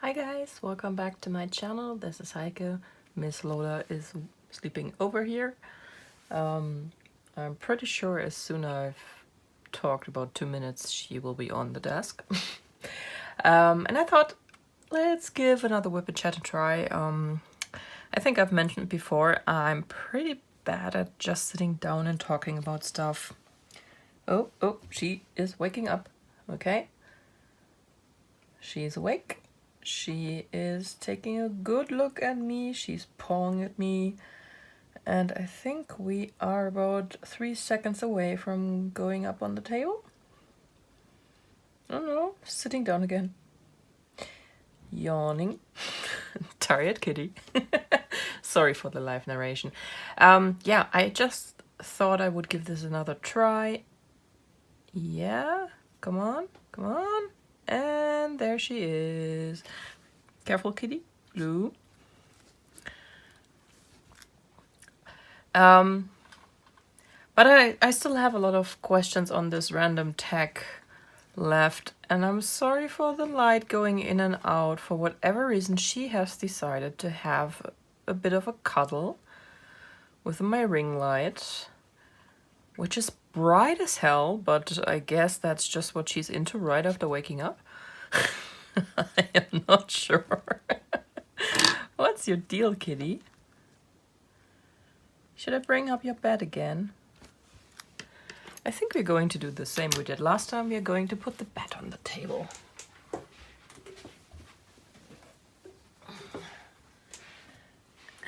Hi guys, welcome back to my channel. This is Heike. Miss Lola is sleeping over here. I'm pretty sure as soon as I've talked about 2 minutes she will be on the desk. And I thought, let's give another Wip Chat a try. I think I've mentioned before, I'm pretty bad at just sitting down and talking about stuff. Oh, she is waking up. Okay. She's awake. She is taking a good look at me. She's pawing at me. And I think we are about 3 seconds away from going up on the table. Oh no, sitting down again. Yawning. Tired kitty. Sorry for the live narration. Yeah, I just thought I would give this another try. Yeah, come on, come on. And there she is. Careful, kitty. Blue. But I still have a lot of questions on this random tag left. And I'm sorry for the light going in and out. For whatever reason, she has decided to have a bit of a cuddle with my ring light, which is bright as hell, but I guess that's just what she's into right after waking up. I am not sure. What's your deal, kitty? Should I bring up your bed again? I think we're going to do the same we did last time. We're going to put the bed on the table.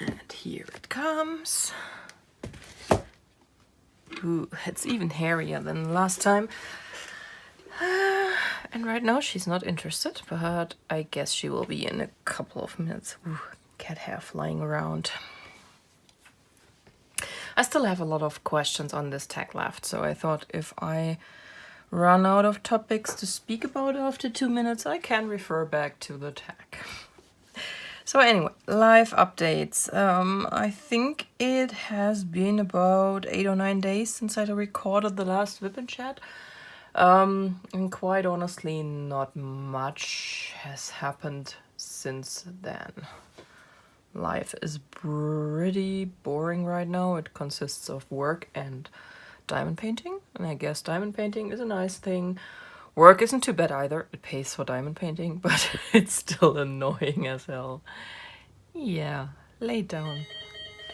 And here it comes. Ooh, it's even hairier than last time. And right now she's not interested, but I guess she will be in a couple of minutes. Ooh, cat hair flying around. I still have a lot of questions on this tag left, so I thought if I run out of topics to speak about after 2 minutes, I can refer back to the tag. So anyway, live updates. I think it has been about 8 or 9 days since I recorded the last Wip Chat. And quite honestly, not much has happened since then. Life is pretty boring right now. It consists of work and diamond painting, and I guess diamond painting is a nice thing. Work isn't too bad either. It pays for diamond painting, but it's still annoying as hell. Yeah, lay down.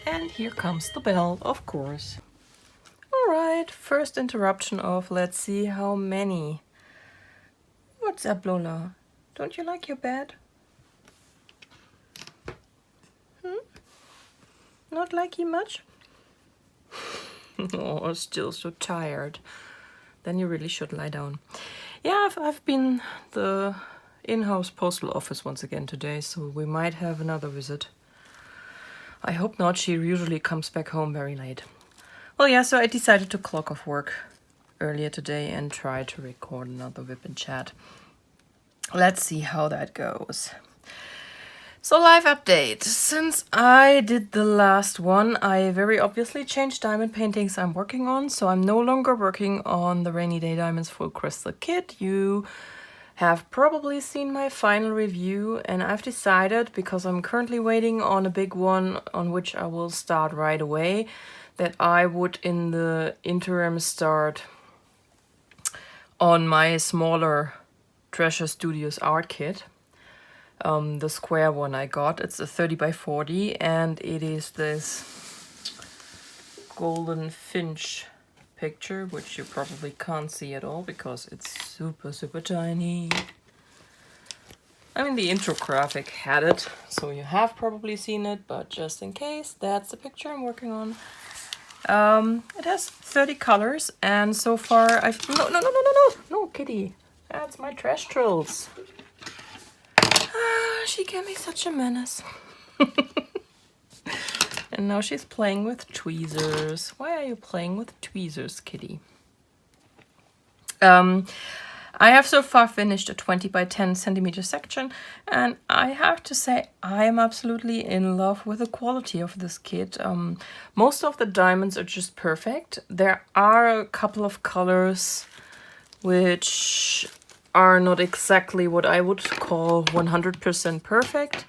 And here comes the bell, of course. Alright, first interruption of let's see how many. What's up, Lola? Don't you like your bed? Not like you much? Oh, still so tired. Then you really should lie down. Yeah, I've been the in-house postal office once again today, so we might have another visit. I hope not. She usually comes back home very late. Well, yeah, so I decided to clock off work earlier today and try to record another Wip Chat. Let's see how that goes. So live update. Since I did the last one, I very obviously changed diamond paintings I'm working on. So I'm no longer working on the Rainy Day Diamonds Full Crystal Kit. You have probably seen my final review, and I've decided, because I'm currently waiting on a big one on which I will start right away, that I would in the interim start on my smaller Treasure Studios art kit. The square one I got. It's a 30 by 40, and it is this golden finch picture, which you probably can't see at all because it's super, super tiny. I mean, the intro graphic had it, so you have probably seen it, but just in case, that's the picture I'm working on. It has 30 colors, and so far I've... No, kitty. That's my trash trolls. She can be such a menace. And now she's playing with tweezers. Why are you playing with tweezers, kitty? I have so far finished a 20 by 10 centimeter section, and I have to say I am absolutely in love with the quality of this kit. Most of the diamonds are just perfect. There are a couple of colors which are not exactly what I would call 100% perfect.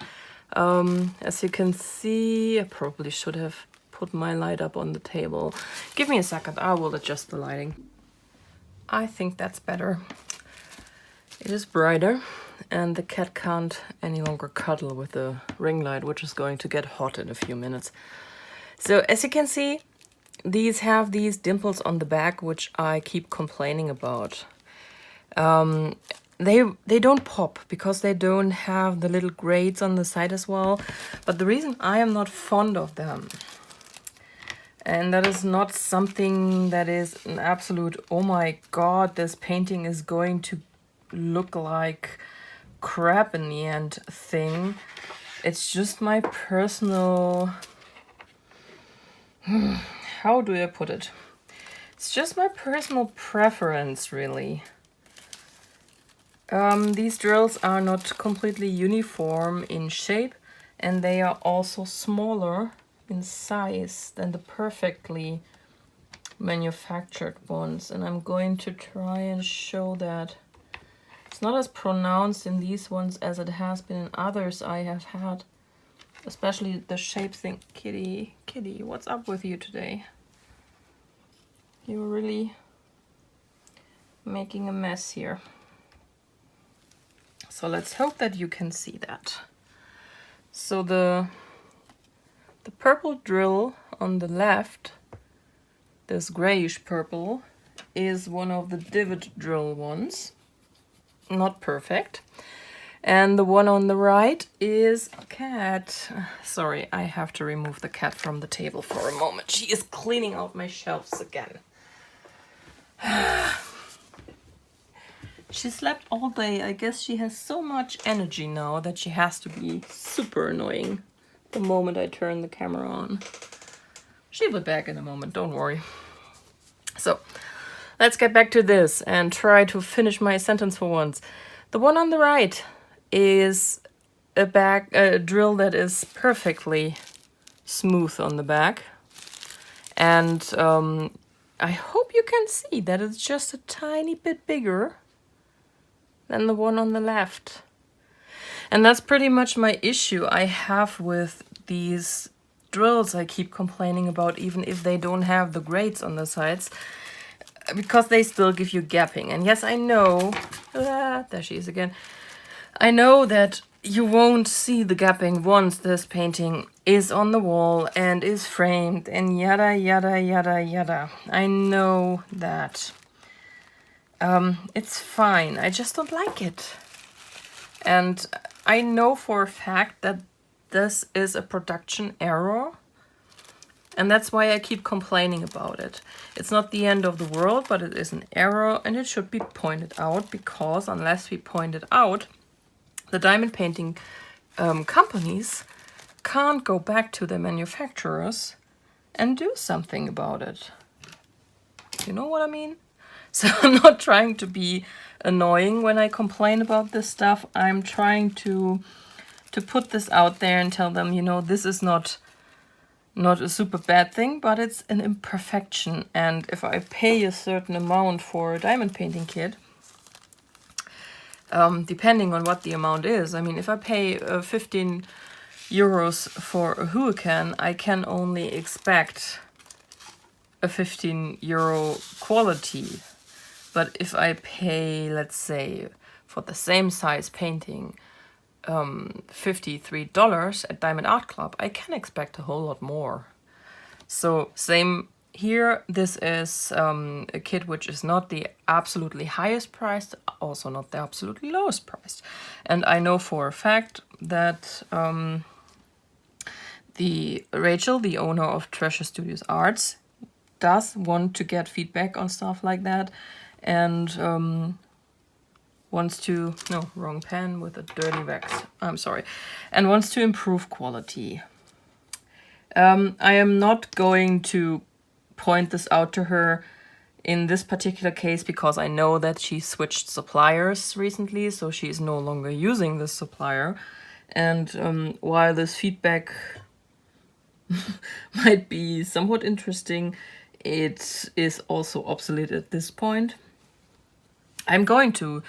As you can see, I probably should have put my light up on the table. Give me a second, I will adjust the lighting. I think that's better. It is brighter, and the cat can't any longer cuddle with the ring light, which is going to get hot in a few minutes. So as you can see, these have these dimples on the back, which I keep complaining about. They don't pop because they don't have the little grades on the side as well. But the reason I am not fond of them, and that is not something that is an absolute, oh my god, this painting is going to look like crap in the end thing. It's just my personal, how do I put it? It's just my personal preference, really. These drills are not completely uniform in shape, and they are also smaller in size than the perfectly manufactured ones. And I'm going to try and show that. It's not as pronounced in these ones as it has been in others I have had. Especially the shape thing. Kitty, what's up with you today? You're really making a mess here. So let's hope that you can see that. So the purple drill on the left, this grayish purple, is one of the divot drill ones. Not perfect. And the one on the right is a cat. Sorry, I have to remove the cat from the table for a moment. She is cleaning out my shelves again. She slept all day. I guess she has so much energy now that she has to be super annoying the moment I turn the camera on. She'll be back in a moment, don't worry. So, let's get back to this and try to finish my sentence for once. The one on the right is a drill that is perfectly smooth on the back. And I hope you can see that it's just a tiny bit bigger than the one on the left. And that's pretty much my issue I have with these drills I keep complaining about, even if they don't have the grades on the sides, because they still give you gapping. And yes, I know, there she is again. I know that you won't see the gapping once this painting is on the wall and is framed and yada, yada, yada, yada. I know that. It's fine. I just don't like it. And I know for a fact that this is a production error. And that's why I keep complaining about it. It's not the end of the world, but it is an error and it should be pointed out, because unless we point it out, the diamond painting companies can't go back to the manufacturers and do something about it. You know what I mean? So I'm not trying to be annoying when I complain about this stuff. I'm trying to put this out there and tell them, you know, this is not a super bad thing, but it's an imperfection. And if I pay a certain amount for a diamond painting kit, depending on what the amount is, I mean, if I pay 15 euros for a hurricane, I can only expect a 15 euro quality. But if I pay, let's say, for the same size painting, $53 at Diamond Art Club, I can expect a whole lot more. So same here. This is a kit which is not the absolutely highest priced, also not the absolutely lowest priced. And I know for a fact that Rachel, the owner of Treasure Studios Arts, does want to get feedback on stuff like that, and wants to, no, wrong pen with a dirty wax, I'm sorry, and wants to improve quality. I am not going to point this out to her in this particular case, because I know that she switched suppliers recently, so she is no longer using this supplier. And while this feedback might be somewhat interesting, it is also obsolete at this point. I'm going to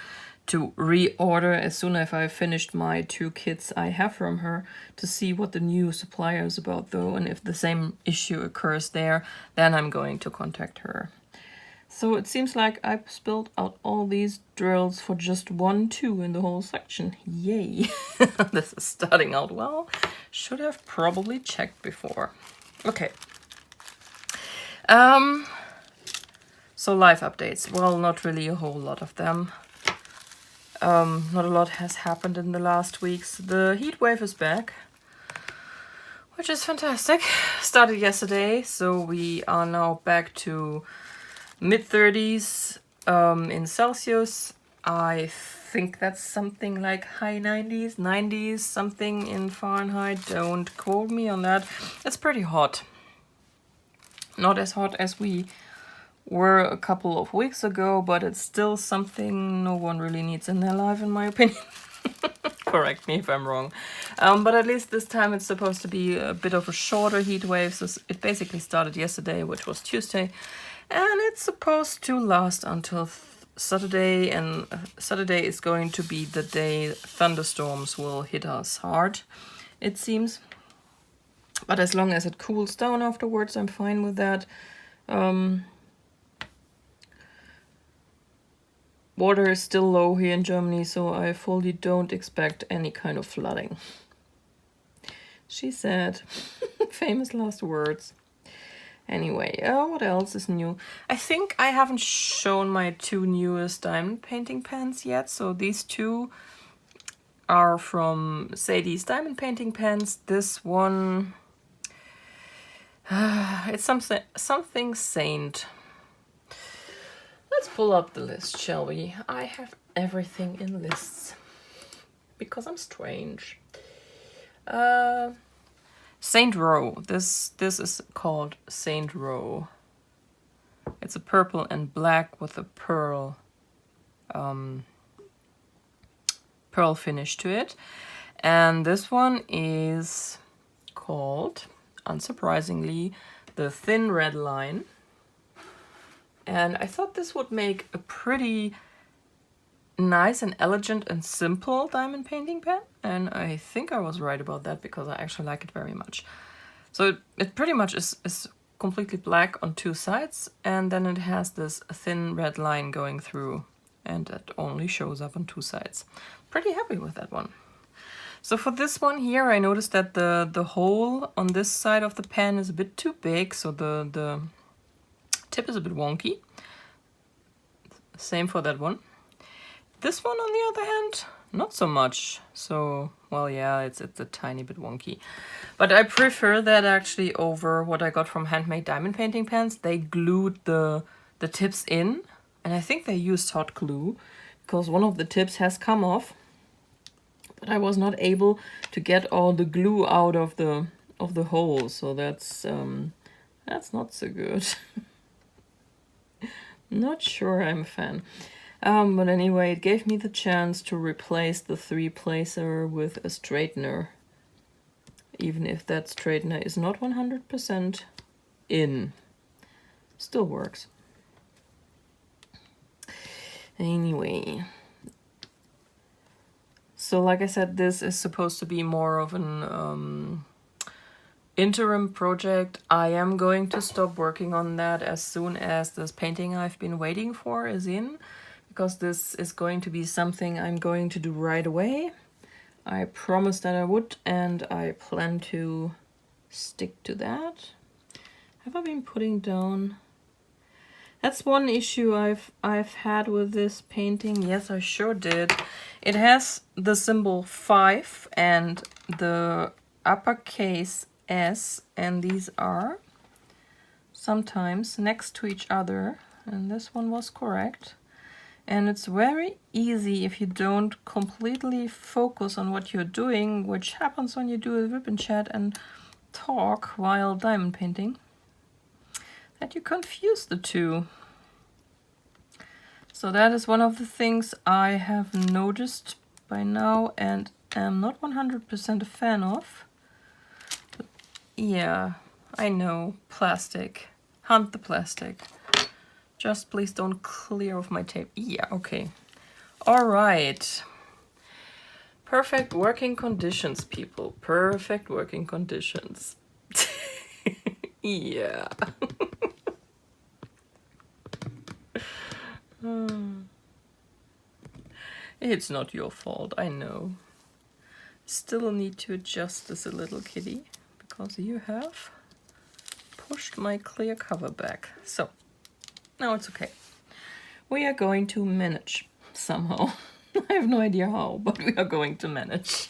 to reorder as soon as I finished my 2 kits I have from her to see what the new supplier is about though, and if the same issue occurs there, then I'm going to contact her. So it seems like I've spilled out all these drills for just 1 2 in the whole section. Yay! This is starting out well. Should have probably checked before. Okay. So live updates. Well, not really a whole lot of them. Not a lot has happened in the last weeks. The heat wave is back, which is fantastic. Started yesterday, so we are now back to mid-30s in Celsius. I think that's something like high 90s, 90s, something in Fahrenheit. Don't quote me on that. It's pretty hot. Not as hot as we were a couple of weeks ago, but it's still something no one really needs in their life, in my opinion. Correct me if I'm wrong. But at least this time it's supposed to be a bit of a shorter heat wave. So it basically started yesterday, which was Tuesday. And it's supposed to last until Saturday. And Saturday is going to be the day thunderstorms will hit us hard, it seems. But as long as it cools down afterwards, I'm fine with that. Water is still low here in Germany, so I fully don't expect any kind of flooding. She said. Famous last words. Anyway, what else is new? I think I haven't shown my 2 newest diamond painting pens yet. So these 2 are from Sadie's diamond painting pens. This one, it's something Saint. Let's pull up the list, shall we? I have everything in lists because I'm strange. Saint Row. This is called Saint Row. It's a purple and black with a pearl finish to it. And this one is called, unsurprisingly, the Thin Red Line. And I thought this would make a pretty nice and elegant and simple diamond painting pen. And I think I was right about that because I actually like it very much. So it pretty much is completely black on 2 sides. And then it has this thin red line going through. And it only shows up on 2 sides. Pretty happy with that one. So for this one here, I noticed that the hole on this side of the pen is a bit too big. So the tip is a bit wonky. Same for that one. This one, on the other hand, not so much. So, well, yeah, it's a tiny bit wonky. But I prefer that actually over what I got from Handmade Diamond Painting Pens. They glued the tips in, and I think they used hot glue because one of the tips has come off. But I was not able to get all the glue out of the hole, so that's not so good. Not sure I'm a fan. But anyway, it gave me the chance to replace the 3-placer with a straightener. Even if that straightener is not 100% in. Still works. Anyway. So like I said, this is supposed to be more of an interim project. I am going to stop working on that as soon as this painting I've been waiting for is in, because this is going to be something I'm going to do right away. I promised that I would, and I plan to stick to that. Have I been putting down? That's one issue I've had with this painting. Yes, I sure did. It has the symbol 5 and the uppercase S, and these are sometimes next to each other, and this one was correct. And it's very easy if you don't completely focus on what you're doing, which happens when you do a Wip Chat and talk while diamond painting, that you confuse the two. So that is one of the things I have noticed by now and am not 100% a fan of. But yeah, I know, plastic. Hunt the plastic. Just please don't clear off my tape. Yeah, okay. All right. Perfect working conditions, people. Perfect working conditions. Yeah. It's not your fault, I know. Still need to adjust this a little, kitty, because you have pushed my clear cover back. So, now it's okay. We are going to manage somehow. I have no idea how, but we are going to manage.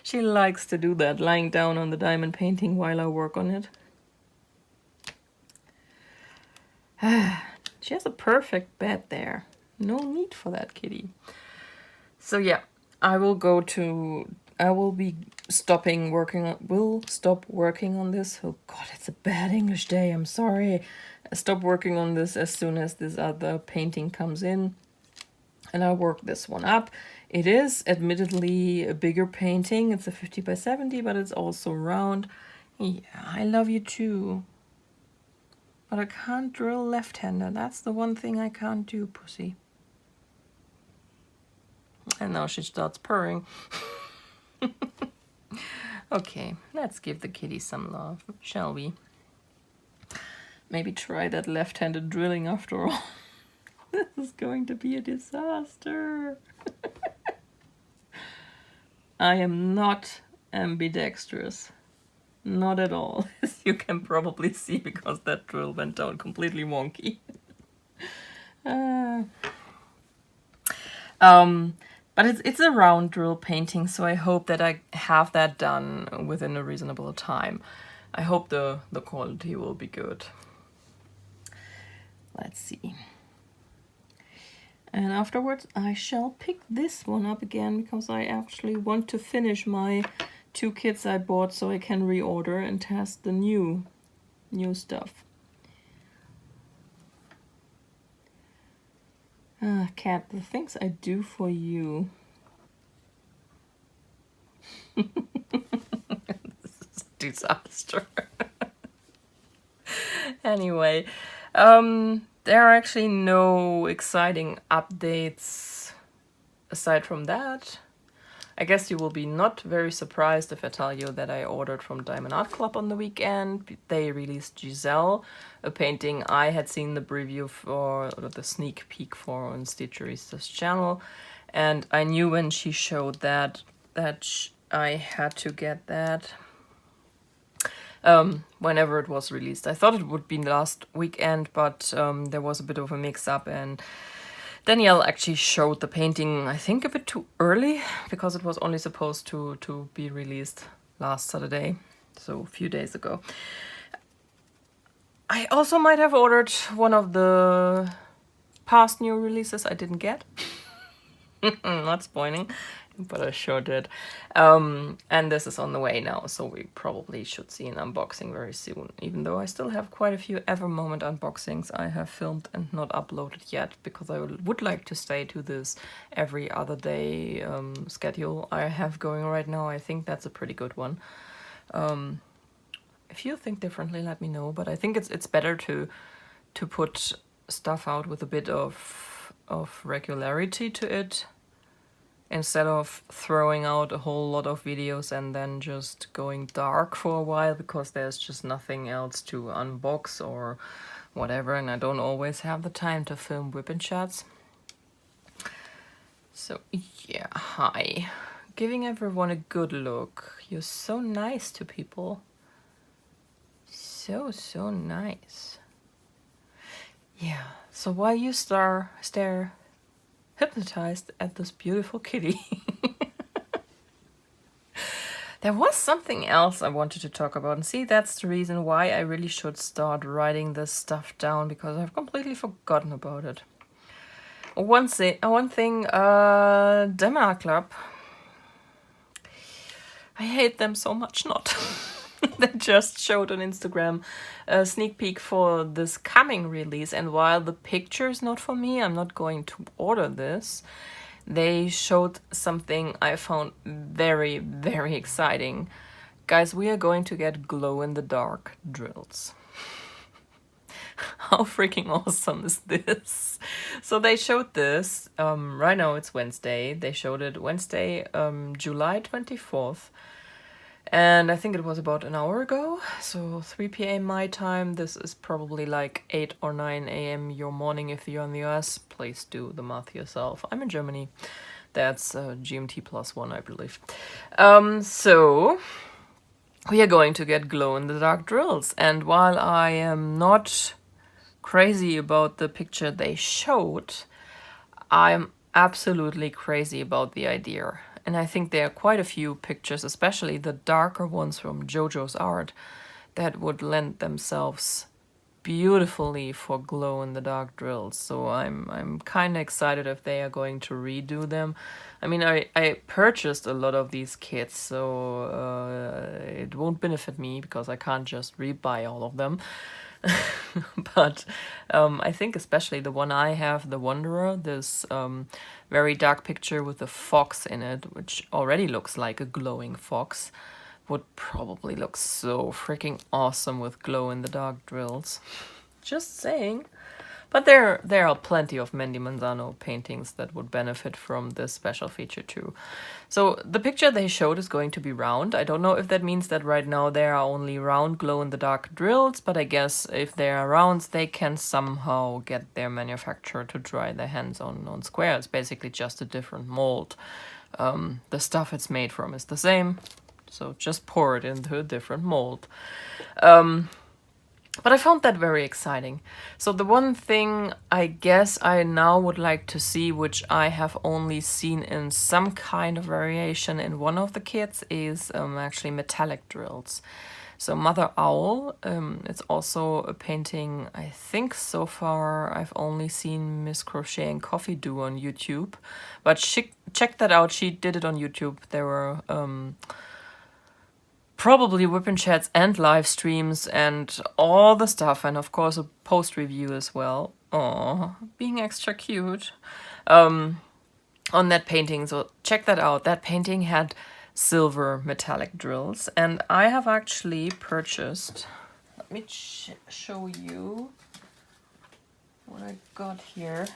She likes to do that, lying down on the diamond painting while I work on it. She has a perfect bed there. No need for that, kitty. So yeah, I will be stopping working will stop working on this. Oh god, it's a bad English day, I'm sorry. Stop working on this as soon as this other painting comes in. And I'll work this one up. It is admittedly a bigger painting. It's a 50 by 70, but it's also round. Yeah, I love you too. But I can't drill left-handed. That's the one thing I can't do, pussy. And now she starts purring. Okay, let's give the kitty some love, shall we? Maybe try that left-handed drilling after all. This is going to be a disaster. I am not ambidextrous. Not at all, as you can probably see, because that drill went down completely wonky. But it's a round drill painting, so I hope that I have that done within a reasonable time. I hope the quality will be good. Let's see. And afterwards I shall pick this one up again, because I actually want to finish my 2 kits I bought so I can reorder and test the new stuff. Cat, the things I do for you. This is a disaster. Anyway, there are actually no exciting updates aside from that. I guess you will be not very surprised if I tell you that I ordered from Diamond Art Club on the weekend. They released Giselle, a painting I had seen the preview for, or the sneak peek for, on Stitcherista's channel. And I knew when she showed that I had to get that whenever it was released. I thought it would be last weekend, but there was a bit of a mix-up, and Danielle actually showed the painting, I think, a bit too early, because it was only supposed to be released last Saturday, so a few days ago. I also might have ordered one of the past new releases I didn't get. Not spoiling, but I sure did. And this is on the way now, so we probably should see an unboxing very soon, even though I still have quite a few Ever Moment unboxings I have filmed and not uploaded yet, because I would like to stay to this every other day schedule I have going right now. I think that's a pretty good one. If you think differently, let me know, but I think it's better to put stuff out with a bit of regularity to it, instead of throwing out a whole lot of videos and then just going dark for a while, because there's just nothing else to unbox or whatever, and I don't always have the time to film Wip Chats. So yeah, hi. Giving everyone a good look. You're so nice to people. So nice. Yeah, so while you stare hypnotized at this beautiful kitty. There was something else I wanted to talk about, and see, that's the reason why I really should start writing this stuff down, because I've completely forgotten about it. One thing, Diamond Art Club. I hate them so much not. They just showed on Instagram a sneak peek for this coming release, and while the picture is not for me, I'm not going to order this. They showed something I found very, very exciting. Guys, we are going to get glow-in-the-dark drills. How freaking awesome is this? So they showed this, right now it's Wednesday. They showed it Wednesday, July 24th. And I think it was about an hour ago, so 3 p.m. my time. This is probably like 8 or 9 a.m. your morning if you're in the US. Please do the math yourself. I'm in Germany. That's GMT +1, I believe. So we are going to get glow-in-the-dark drills. And while I am not crazy about the picture they showed, I'm absolutely crazy about the idea. And I think there are quite a few pictures, especially the darker ones from JoJo's art, that would lend themselves beautifully for glow-in-the-dark drills. So I'm kind of excited if they are going to redo them. I mean, I purchased a lot of these kits, so it won't benefit me because I can't just rebuy all of them. But I think especially the one I have, the Wanderer, this very dark picture with a fox in it, which already looks like a glowing fox, would probably look so freaking awesome with glow-in-the-dark drills. Just saying. But there are plenty of Mandy Manzano paintings that would benefit from this special feature too. So the picture they showed is going to be round. I don't know if that means that right now there are only round glow-in-the-dark drills, but I guess if there are rounds, they can somehow get their manufacturer to try their hands on square. It's basically just a different mold. The stuff it's made from is the same, so just pour it into a different mold. But I found that very exciting. So the one thing I guess I now would like to see, which I have only seen in some kind of variation in one of the kits, is actually metallic drills. So Mother Owl, it's also a painting I think so far I've only seen Miss Crochet and Coffee do on YouTube. But check that out, she did it on YouTube. There were probably Wip Chats and live streams and all the stuff, and of course a post review as well. Oh, being extra cute on that painting. So check that out. That painting had silver metallic drills, and I have actually purchased. Let me show you what I got here.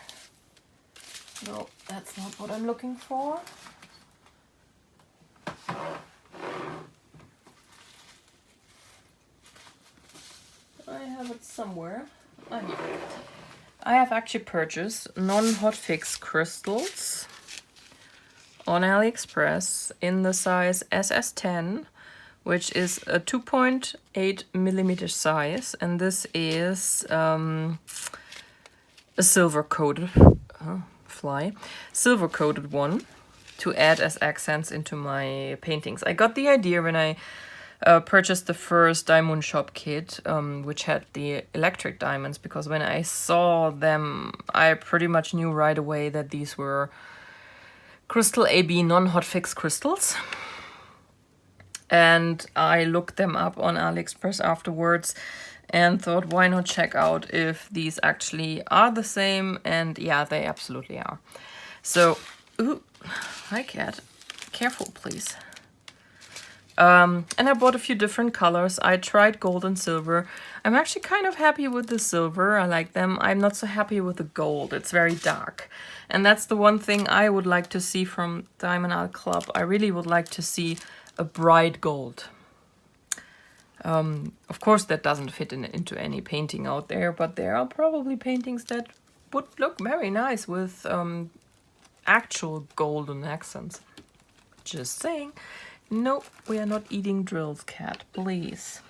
No, that's not what I'm looking for. I have it somewhere. Here. I have actually purchased non-hotfix crystals on AliExpress in the size SS10, which is a 2.8 millimeter size, and this is a silver-coated silver-coated one to add as accents into my paintings. I got the idea when I purchased the first Diamond Shop kit, which had the electric diamonds, because when I saw them, I pretty much knew right away that these were Crystal AB non-hotfix crystals. And I looked them up on AliExpress afterwards and thought, why not check out if these actually are the same? And yeah, they absolutely are. So, ooh, hi cat, careful please. And I bought a few different colors. I tried gold and silver. I'm actually kind of happy with the silver. I like them. I'm not so happy with the gold. It's very dark. And that's the one thing I would like to see from Diamond Art Club. I really would like to see a bright gold. Of course, that doesn't fit into any painting out there, but there are probably paintings that would look very nice with actual golden accents. Just saying. No, we are not eating drills, cat, please.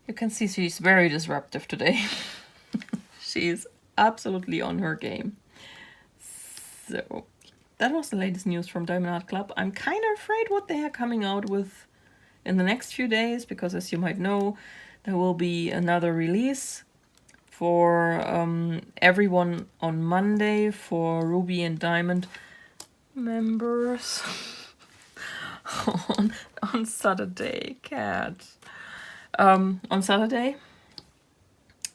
You can see she's very disruptive today. She's absolutely on her game. So, that was the latest news from Diamond Art Club. I'm kind of afraid what they are coming out with in the next few days, because as you might know, there will be another release for everyone on Monday for Ruby and Diamond members. on Saturday, cat. On Saturday.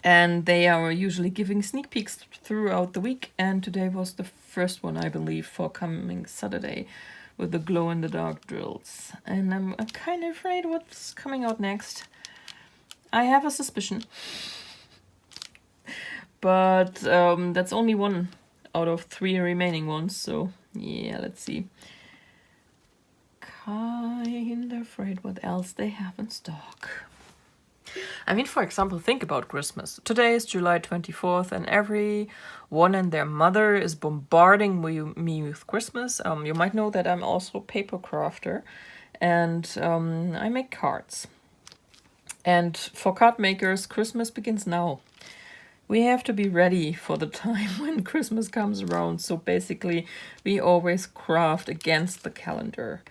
And they are usually giving sneak peeks throughout the week. And today was the first one, I believe, for coming Saturday with the glow-in-the-dark drills. And I'm kind of afraid what's coming out next. I have a suspicion. but that's only one out of 3 remaining ones, so yeah, let's see. Kinda afraid what else they have in stock. I mean, for example, think about Christmas. Today is July 24th, and everyone and their mother is bombarding me with Christmas. You might know that I'm also a paper crafter, and I make cards. And for card makers, Christmas begins now. We have to be ready for the time when Christmas comes around. So basically, we always craft against the calendar.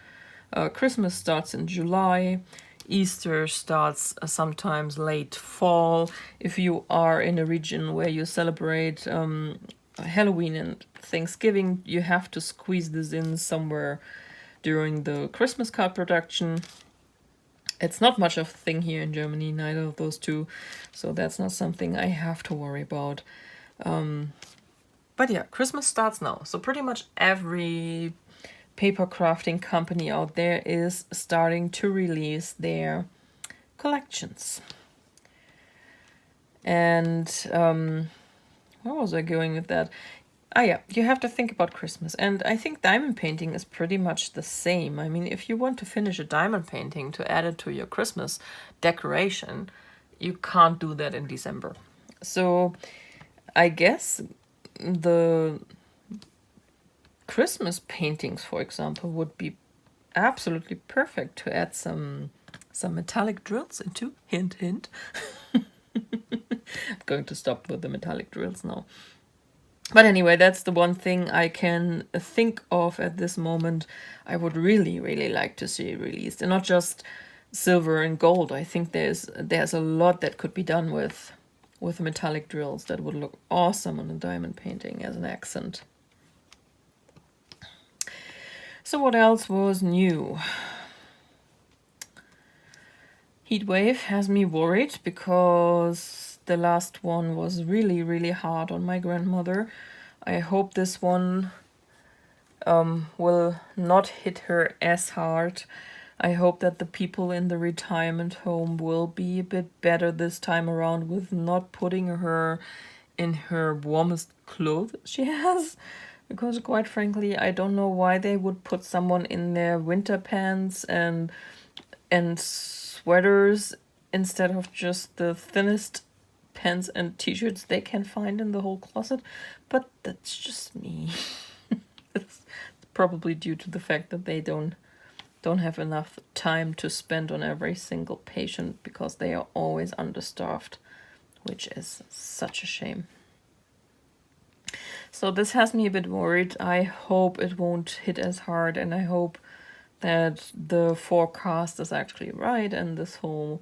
Christmas starts in July. Easter starts sometimes late fall. If you are in a region where you celebrate Halloween and Thanksgiving, you have to squeeze this in somewhere during the Christmas card production. It's not much of a thing here in Germany, neither of those two, so that's not something I have to worry about. But yeah, Christmas starts now, so pretty much every paper crafting company out there is starting to release their collections. And where was I going with that? Ah yeah, you have to think about Christmas. And I think diamond painting is pretty much the same. I mean, if you want to finish a diamond painting to add it to your Christmas decoration, you can't do that in December. So I guess the Christmas paintings, for example, would be absolutely perfect to add some metallic drills into. Hint, hint. I'm going to stop with the metallic drills now. But anyway, that's the one thing I can think of at this moment I would really, really like to see released. And not just silver and gold. I think there's a lot that could be done with metallic drills that would look awesome on a diamond painting as an accent. So what else was new? Heatwave has me worried because the last one was really, really hard on my grandmother. I hope this one will not hit her as hard. I hope that the people in the retirement home will be a bit better this time around with not putting her in her warmest clothes she has. Because quite frankly, I don't know why they would put someone in their winter pants and sweaters instead of just the thinnest pants and t-shirts they can find in the whole closet. But that's just me. It's probably due to the fact that they don't have enough time to spend on every single patient because they are always understaffed, which is such a shame. So this has me a bit worried. I hope it won't hit as hard, and I hope that the forecast is actually right and this whole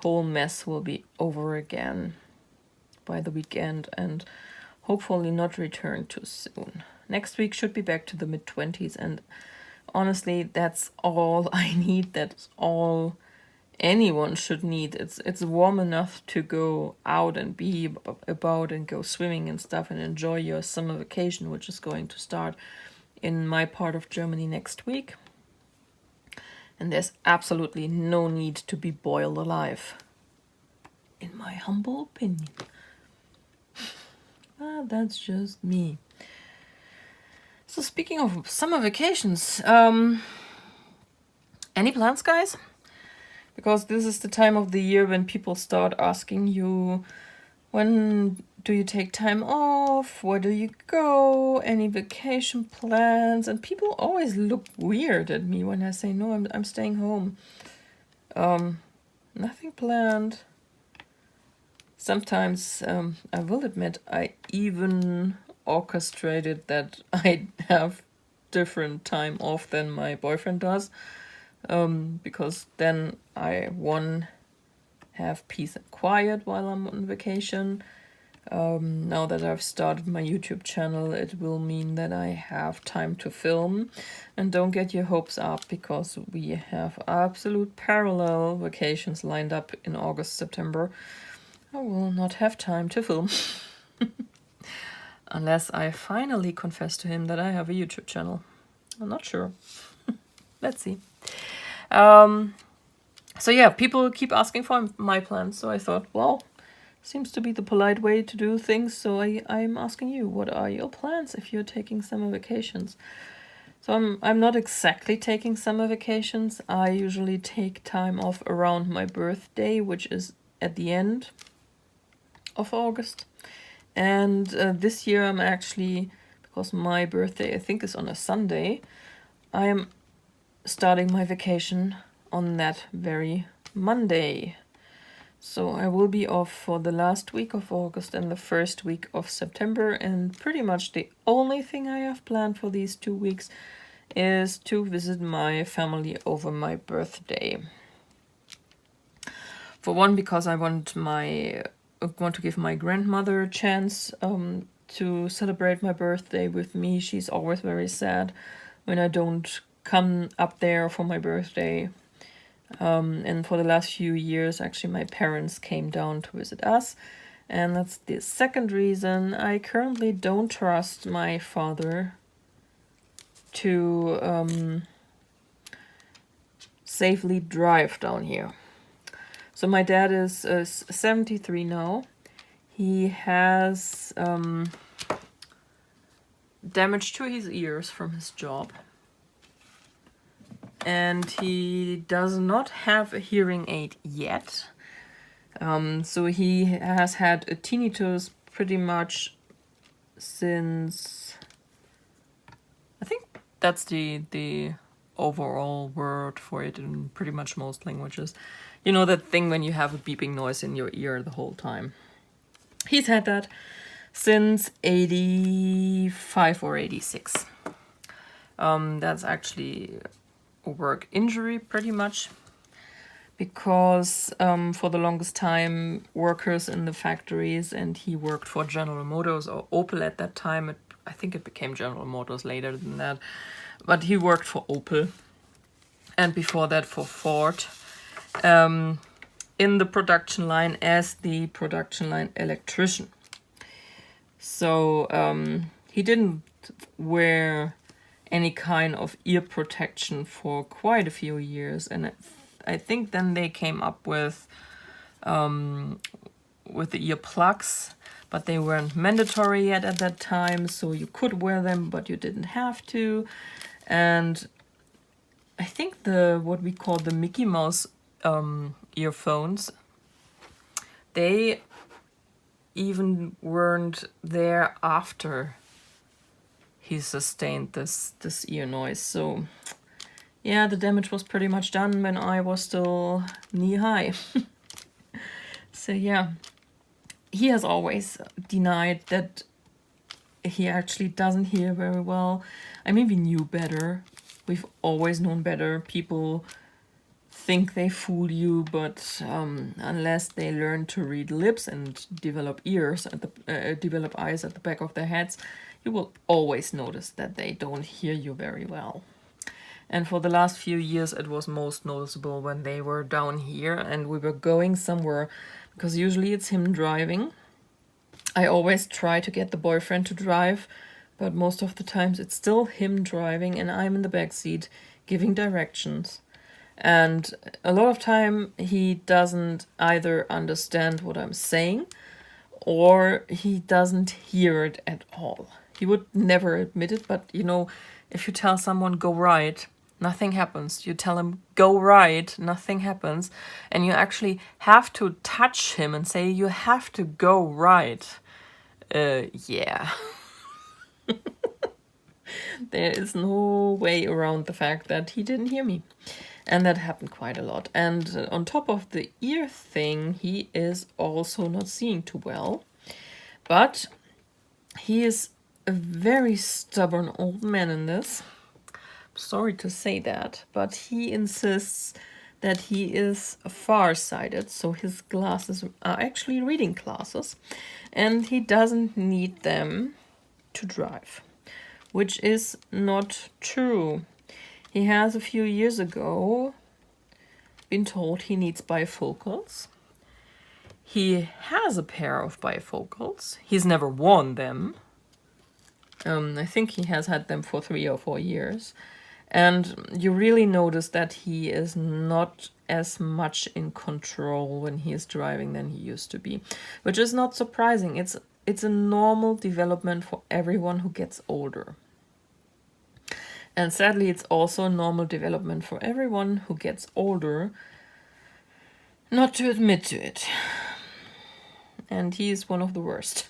mess will be over again by the weekend and hopefully not return too soon. Next week should be back to the mid-20s, and honestly, that's all I need. That's all anyone should need. It's warm enough to go out and be about and go swimming and stuff and enjoy your summer vacation, which is going to start in my part of Germany next week. And there's absolutely no need to be boiled alive, in my humble opinion. That's just me. So speaking of summer vacations, any plans, guys? Because this is the time of the year when people start asking you, when do you take time off? Where do you go? Any vacation plans? And people always look weird at me when I say, no, I'm staying home. Nothing planned. Sometimes, I will admit, I even orchestrated that I have different time off than my boyfriend does. Because then I, have peace and quiet while I'm on vacation. Now that I've started my YouTube channel, it will mean that I have time to film. And don't get your hopes up, because we have absolute parallel vacations lined up in August, September. I will not have time to film. Unless I finally confess to him that I have a YouTube channel. I'm not sure. Let's see. So yeah, people keep asking for my plans, so I thought, well, Seems to be the polite way to do things, so I'm asking you, what are your plans if you're taking summer vacations? So I'm not exactly taking summer vacations. I usually take time off around my birthday, which is at the end of August. And this year I'm actually, because my birthday I think is on a Sunday, I am starting my vacation on that very Monday. So I will be off for the last week of August and the first week of September, and pretty much the only thing I have planned for these 2 weeks is to visit my family over my birthday. For one, because I want to give my grandmother a chance to celebrate my birthday with me. She's always very sad when I don't come up there for my birthday. And for the last few years, actually, my parents came down to visit us. And that's the second reason. I currently don't trust my father to safely drive down here. So my dad is 73 now. He has damage to his ears from his job. And he does not have a hearing aid yet. So he has had a tinnitus pretty much since, I think that's the overall word for it in pretty much most languages. You know that thing when you have a beeping noise in your ear the whole time. He's had that since 85 or 86. That's actually a work injury pretty much, because for the longest time workers in the factories, and he worked for General Motors or Opel at that time. I think it became General Motors later than that, but he worked for Opel and before that for Ford in the production line as the production line electrician. So he didn't wear any kind of ear protection for quite a few years, and I think then they came up with the ear plugs, but they weren't mandatory yet at that time, so you could wear them, but you didn't have to. And I think what we call the Mickey Mouse earphones, they even weren't there after he sustained this ear noise. So yeah, the damage was pretty much done when I was still knee-high. So yeah, he has always denied that he actually doesn't hear very well. I mean, we knew better. We've always known better. People think they fool you, but unless they learn to read lips and develop eyes at the back of their heads, you will always notice that they don't hear you very well. And for the last few years, it was most noticeable when they were down here and we were going somewhere, because usually it's him driving. I always try to get the boyfriend to drive, but most of the times it's still him driving and I'm in the back seat giving directions. And a lot of time he doesn't either understand what I'm saying or he doesn't hear it at all. He would never admit it, but you know, if you tell someone go right, nothing happens. You tell him go right, nothing happens. And you actually have to touch him and say you have to go right. Yeah. There is no way around the fact that he didn't hear me. And that happened quite a lot. And on top of the ear thing, he is also not seeing too well. But he is a very stubborn old man in this. Sorry to say that, but he insists that he is farsighted, so his glasses are actually reading glasses, and he doesn't need them to drive, which is not true. He has a few years ago been told he needs bifocals. He has a pair of bifocals. He's never worn them. I think he has had them for 3 or 4 years. And you really notice that he is not as much in control when he is driving than he used to be, which is not surprising. It's a normal development for everyone who gets older. And sadly, it's also a normal development for everyone who gets older not to admit to it. And he is one of the worst.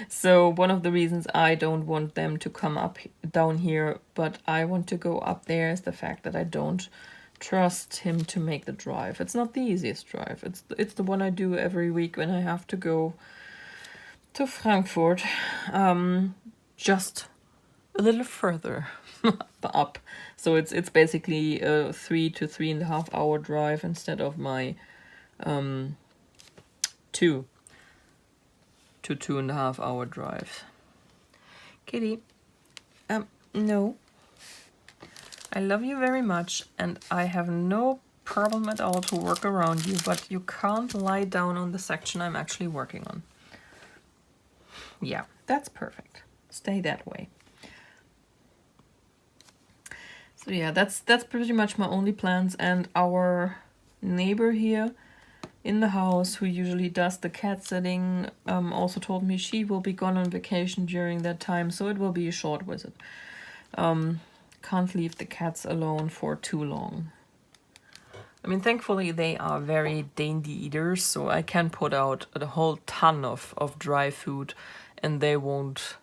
So one of the reasons I don't want them to come up down here, but I want to go up there, is the fact that I don't trust him to make the drive. It's not the easiest drive. It's the one I do every week when I have to go to Frankfurt, just a little further up. So it's basically a 3 to 3.5 hour drive instead of my 2 to 2.5 hour drive. Kitty, no. I love you very much, and I have no problem at all to work around you, but you can't lie down on the section I'm actually working on. Yeah, that's perfect. Stay that way. So yeah, that's pretty much my only plans. And our neighbor here in the house, who usually does the cat sitting, also told me she will be gone on vacation during that time, so it will be a short visit. Can't leave the cats alone for too long. I mean, thankfully they are very dainty eaters, so I can put out a whole ton of dry food and they won't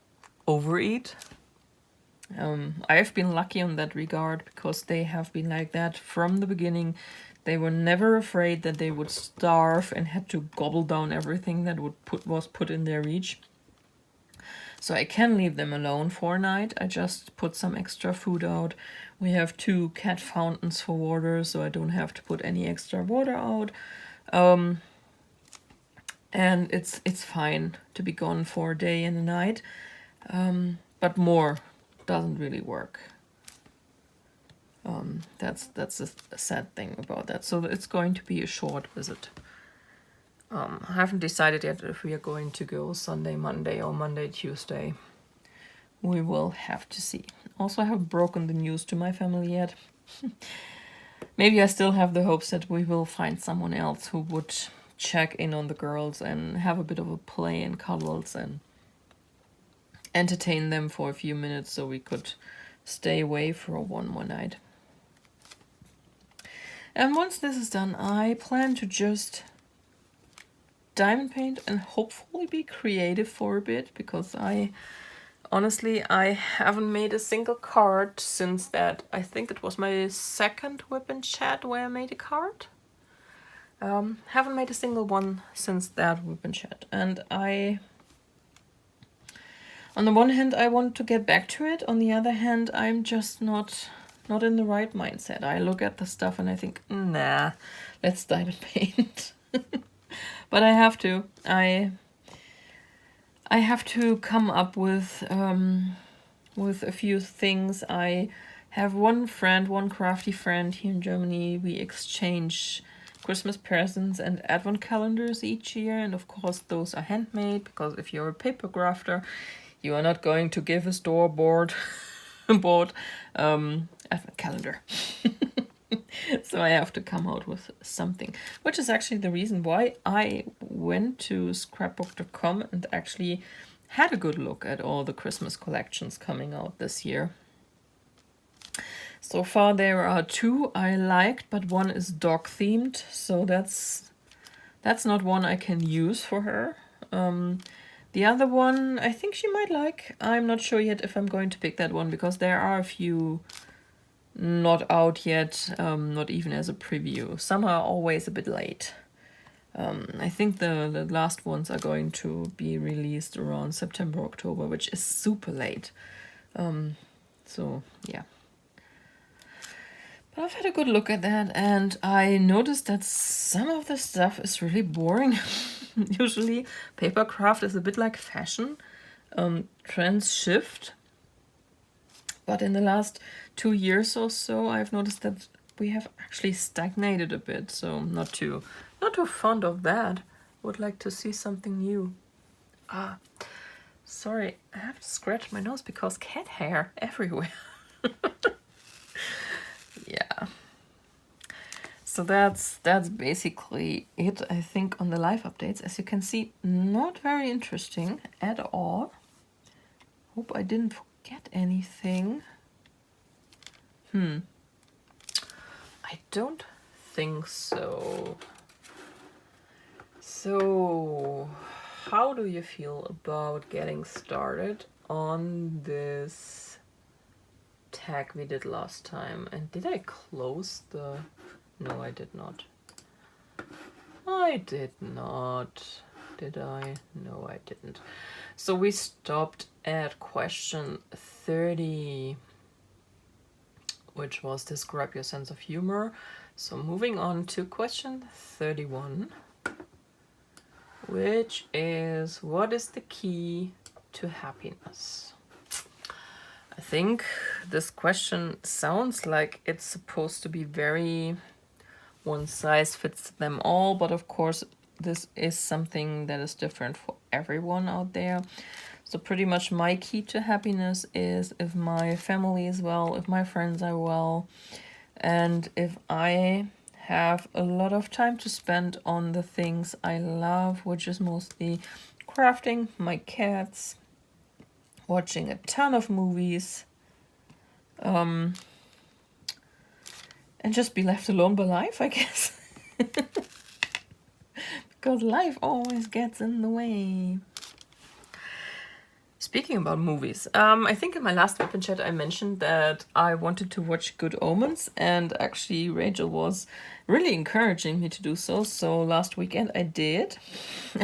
overeat. I've been lucky on that regard, because they have been like that from the beginning. They were never afraid that they would starve and had to gobble down everything that was put in their reach. So I can leave them alone for a night. I just put some extra food out. We have 2 cat fountains for water, so I don't have to put any extra water out. And it's fine to be gone for a day and a night. But more doesn't really work. That's a sad thing about that. So it's going to be a short visit. I haven't decided yet if we are going to go Sunday, Monday, or Monday, Tuesday. We will have to see. Also, I haven't broken the news to my family yet. Maybe I still have the hopes that we will find someone else who would check in on the girls and have a bit of a play and cuddles and entertain them for a few minutes, so we could stay away for one more night. And once this is done, I plan to just diamond paint and hopefully be creative for a bit, because I haven't made a single card since that. I think it was my second Wip Chat where I made a card. Haven't made a single one since that Wip Chat, and on the one hand, I want to get back to it. On the other hand, I'm just not in the right mindset. I look at the stuff and I think, nah, let's diamond paint. But I have to. I have to come up with a few things. I have one crafty friend here in Germany. We exchange Christmas presents and advent calendars each year, and of course those are handmade, because if you're a paper crafter, you are not going to give a store-bought advent calendar. So I have to come out with something, which is actually the reason why I went to scrapbook.com and actually had a good look at all the Christmas collections coming out this year. So far there are 2 I liked, but one is dog themed, so that's not one I can use for her. The other one I think she might like. I'm not sure yet if I'm going to pick that one, because there are a few not out yet, not even as a preview. Some are always a bit late. I think the last ones are going to be released around September, October, which is super late. So yeah. But I've had a good look at that, and I noticed that some of the stuff is really boring. Usually paper craft is a bit like fashion. Trends shift. But in the last 2 years or so, I've noticed that we have actually stagnated a bit. So not too fond of that. Would like to see something new. Sorry, I have to scratch my nose because cat hair everywhere. yeah. So that's basically it, I think, on the live updates. As you can see, not very interesting at all. Hope I didn't forget anything. I don't think so. So, how do you feel about getting started on this tag we did last time? And did I close the... No, I did not. I did not. Did I? No, I didn't. So we stopped at question 30, which was describe your sense of humor. So moving on to question 31, which is what is the key to happiness? I think this question sounds like it's supposed to be very one size fits them all, but of course this is something that is different for everyone out there. So pretty much my key to happiness is if my family is well, if my friends are well, and if I have a lot of time to spend on the things I love, which is mostly crafting, my cats, watching a ton of movies, and just be left alone by life, I guess. Because life always gets in the way. Speaking about movies, I think in my last Wip Chat I mentioned that I wanted to watch Good Omens, and actually Rachel was really encouraging me to do so. So last weekend I did.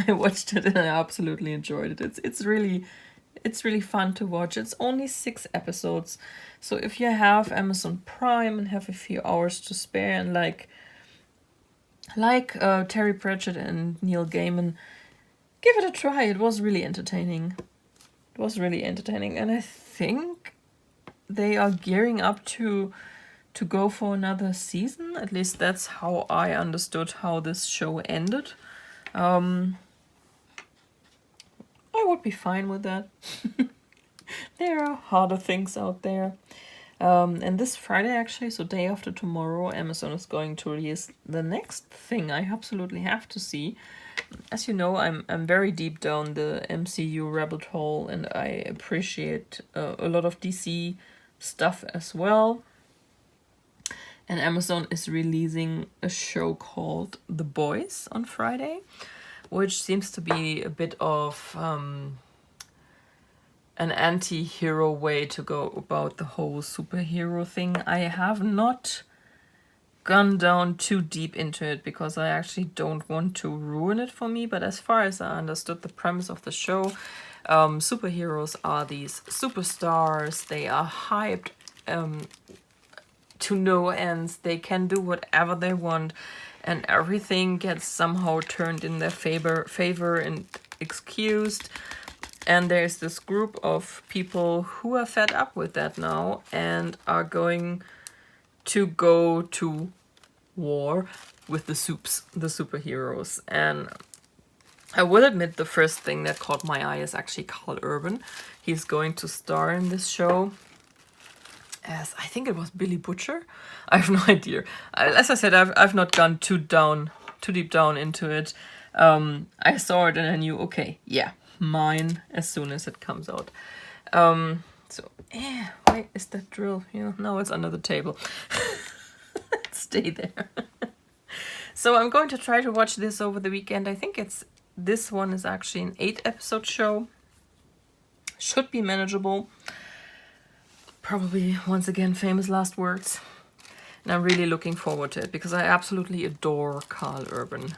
I watched it and I absolutely enjoyed it. It's really fun to watch. It's only 6 episodes, so if you have Amazon Prime and have a few hours to spare and like Terry Pratchett and Neil Gaiman, give it a try. It was really entertaining. And I think they are gearing up to go for another season. At least that's how I understood how this show ended. I would be fine with that. There are harder things out there. And this Friday, actually, so day after tomorrow, Amazon is going to release the next thing I absolutely have to see. As you know, I'm very deep down the MCU rabbit hole, and I appreciate a lot of DC stuff as well. And Amazon is releasing a show called The Boys on Friday, which seems to be a bit of an anti-hero way to go about the whole superhero thing. I have not gone down too deep into it because I actually don't want to ruin it for me, but as far as I understood the premise of the show, superheroes are these superstars. They are hyped to no ends. They can do whatever they want, and everything gets somehow turned in their favor and excused. And there's this group of people who are fed up with that now and are going to go to war with the superheroes. And I will admit the first thing that caught my eye is actually Carl Urban. He's going to star in this show as, I think it was Billy Butcher. I have no idea. As I said, I've not gone too deep down into it. I saw it and I knew, okay, yeah, mine as soon as it comes out. Why is that drill? Yeah, no, it's under the table. Stay there. So I'm going to try to watch this over the weekend. I think this one is actually an 8-episode show. Should be manageable. Probably, once again, famous last words. And I'm really looking forward to it because I absolutely adore Carl Urban.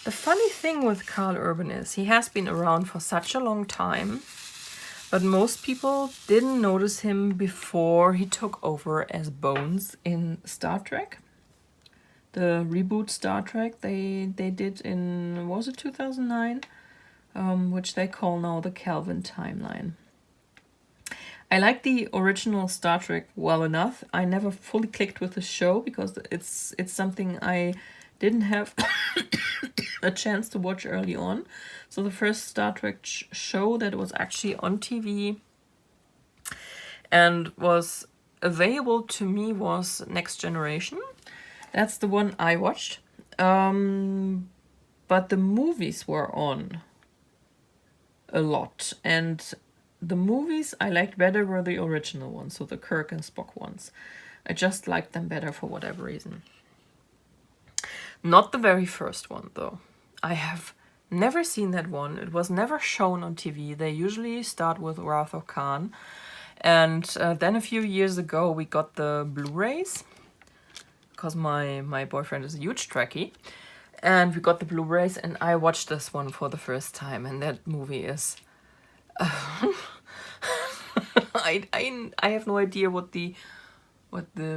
The funny thing with Carl Urban is he has been around for such a long time, but most people didn't notice him before he took over as Bones in Star Trek. The reboot Star Trek they did in, was it 2009? Which they call now the Kelvin timeline. I like the original Star Trek well enough. I never fully clicked with the show because it's something I didn't have a chance to watch early on. So the first Star Trek show that was actually on TV and was available to me was Next Generation. That's the one I watched. But the movies were on a lot, and the movies I liked better were the original ones, so the Kirk and Spock ones. I just liked them better for whatever reason. Not the very first one, though. I have never seen that one. It was never shown on TV. They usually start with Wrath of Khan. And then a few years ago, we got the Blu-rays, because my boyfriend is a huge Trekkie. And we got the Blu-rays, and I watched this one for the first time. And that movie is... I have no idea what the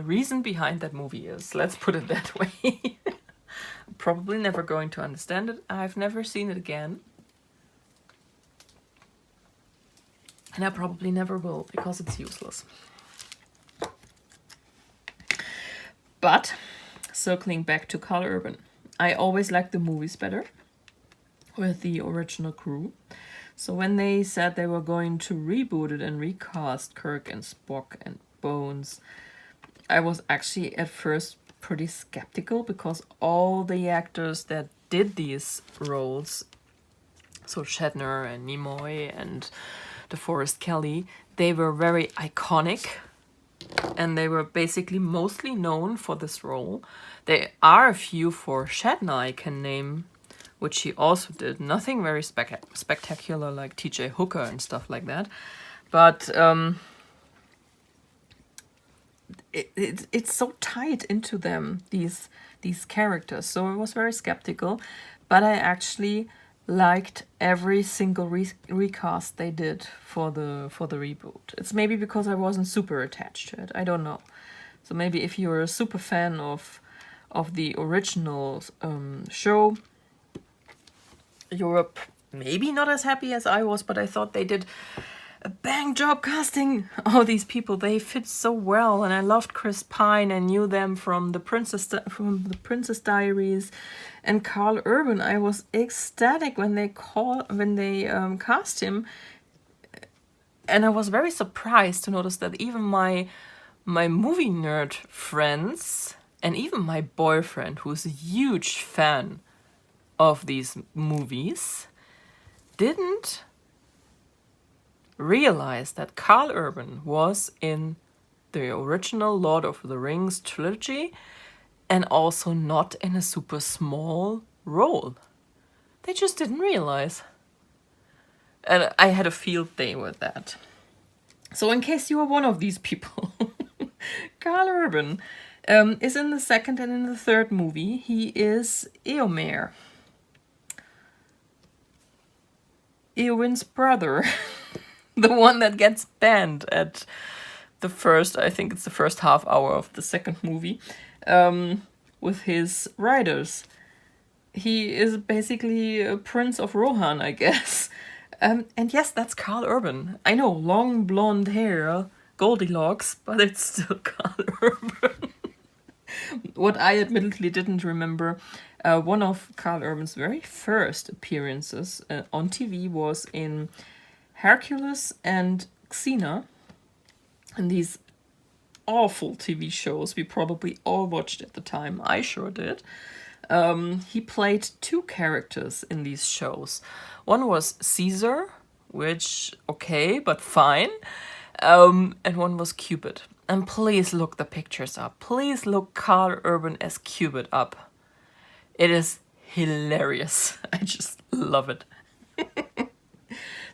reason behind that movie is. Let's put it that way. I'm probably never going to understand it. I've never seen it again. And I probably never will, because it's useless. But, circling back to Karl Urban, I always liked the movies better with the original crew. So when they said they were going to reboot it and recast Kirk and Spock and Bones, I was actually at first pretty skeptical, because all the actors that did these roles, so Shatner and Nimoy and DeForest Kelley, they were very iconic, and they were basically mostly known for this role. There are a few for Shatner I can name, which he also did. Nothing very spectacular like T.J. Hooker and stuff like that. But it's so tied into them, these characters. So I was very skeptical. But I actually liked every single recast they did for the reboot. It's maybe because I wasn't super attached to it. I don't know. So maybe if you're a super fan of the original show, you're maybe not as happy as I was, but I thought they did a bang job casting all these people. They fit so well, and I loved Chris Pine. I knew them from the Princess Diaries, and Karl Urban. I was ecstatic when they cast him, and I was very surprised to notice that even my movie nerd friends and even my boyfriend, who's a huge fan of these movies, didn't realize that Karl Urban was in the original Lord of the Rings trilogy, and also not in a super small role. They just didn't realize. And I had a field day with that. So in case you are one of these people, Karl Urban is in the second and in the third movie. He is Eomer, Eowyn's brother, the one that gets banned at the first, I think it's the first half hour of the second movie, with his riders. He is basically a Prince of Rohan, I guess. And yes, that's Karl Urban. I know, long blonde hair, Goldilocks, but it's still Karl Urban. What I admittedly didn't remember, one of Karl Urban's very first appearances on TV was in Hercules and Xena, and these awful TV shows we probably all watched at the time. I sure did. He played two characters in these shows. One was Caesar, which, okay, but fine. And one was Cupid. And please look the pictures up. Please look Karl Urban as Cupid up. It is hilarious. I just love it.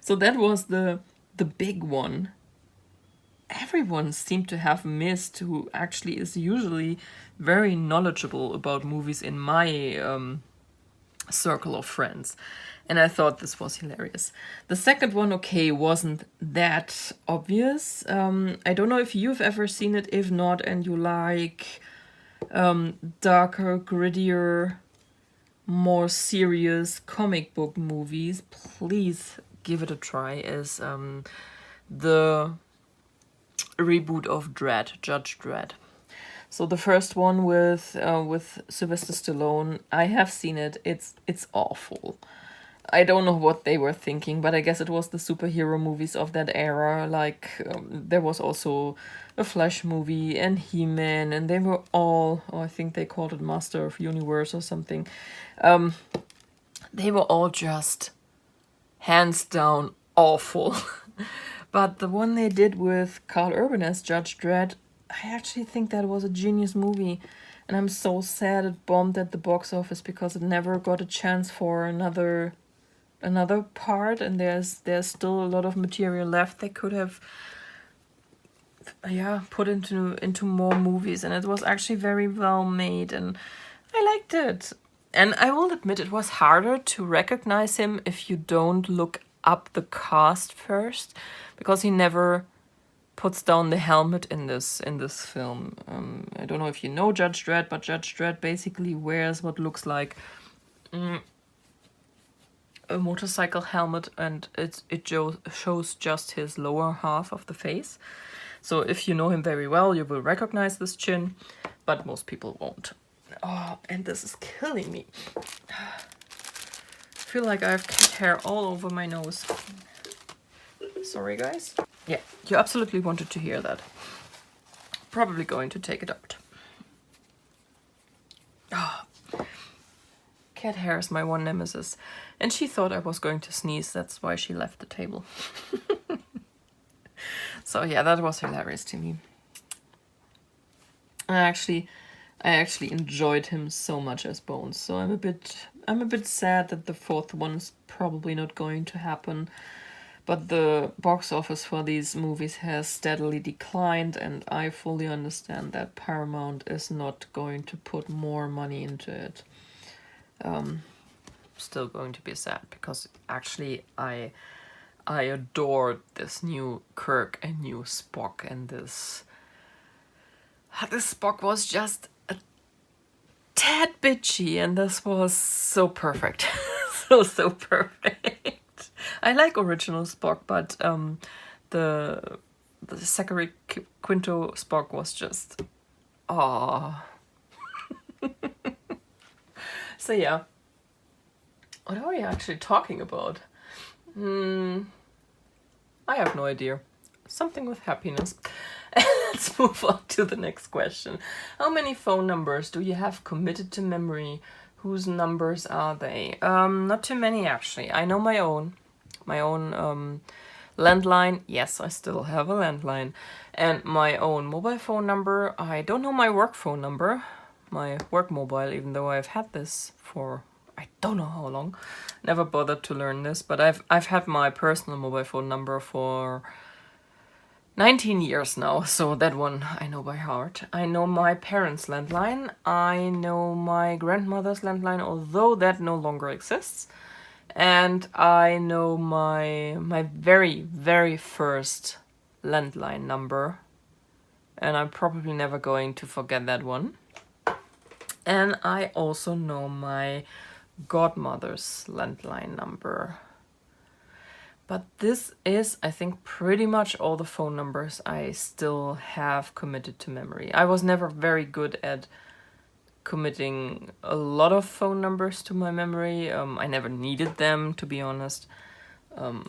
So that was the big one. Everyone seemed to have missed, who actually is usually very knowledgeable about movies in my circle of friends. And I thought this was hilarious. The second one, okay, wasn't that obvious. I don't know if you've ever seen it. If not, and you like darker, grittier, more serious comic book movies, please give it a try. Is the reboot of Dredd, Judge Dredd. So the first one with Sylvester Stallone, I have seen it. It's awful. I don't know what they were thinking, but I guess it was the superhero movies of that era. Like, there was also a Flash movie and He-Man, and they were all, oh, I think they called it Master of Universe or something. They were all just hands down awful. But the one they did with Carl Urban as Judge Dredd, I actually think that was a genius movie. And I'm so sad it bombed at the box office because it never got a chance for another part, and there's still a lot of material left they could have put into more movies, and it was actually very well made, and I liked it. And I will admit it was harder to recognize him if you don't look up the cast first, because he never puts down the helmet in this film. I don't know if you know Judge Dredd, but Judge Dredd basically wears what looks like a motorcycle helmet, and it shows just his lower half of the face. So if you know him very well, you will recognize this chin, but most people won't. Oh, and this is killing me. I feel like I have cat hair all over my nose. Sorry, guys. Yeah, you absolutely wanted to hear that. Probably going to take it out. Oh, cat hair is my one nemesis. And she thought I was going to sneeze. That's why she left the table. So yeah, that was hilarious to me. I actually enjoyed him so much as Bones. So I'm a bit sad that the fourth one is probably not going to happen. But the box office for these movies has steadily declined, and I fully understand that Paramount is not going to put more money into it. Still going to be sad, because actually I adored this new Kirk and new Spock, and this Spock was just a tad bitchy, and this was so perfect. so perfect. I like original Spock, but the Zachary Quinto Spock was just So yeah. What are we actually talking about? I have no idea. Something with happiness. Let's move on to the next question. How many phone numbers do you have committed to memory? Whose numbers are they? Not too many, actually. I know my own landline. Yes, I still have a landline. And my own mobile phone number. I don't know my work phone number. My work mobile, even though I've had this for I don't know how long. Never bothered to learn this, but I've had my personal mobile phone number for 19 years now, so that one I know by heart. I know my parents' landline. I know my grandmother's landline, although that no longer exists. And I know my very, very first landline number. And I'm probably never going to forget that one. And I also know my godmother's landline number. But this is, I think, pretty much all the phone numbers I still have committed to memory. I was never very good at committing a lot of phone numbers to my memory. I never needed them, to be honest. But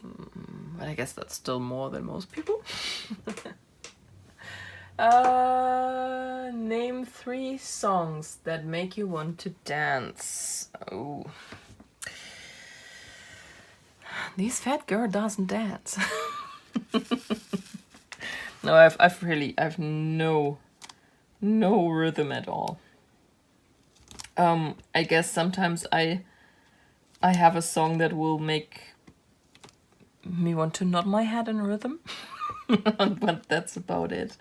I guess that's still more than most people. Name 3 songs that make you want to dance. Oh. This fat girl doesn't dance. No, I've no rhythm at all. I guess sometimes I have a song that will make me want to nod my head in rhythm. But that's about it.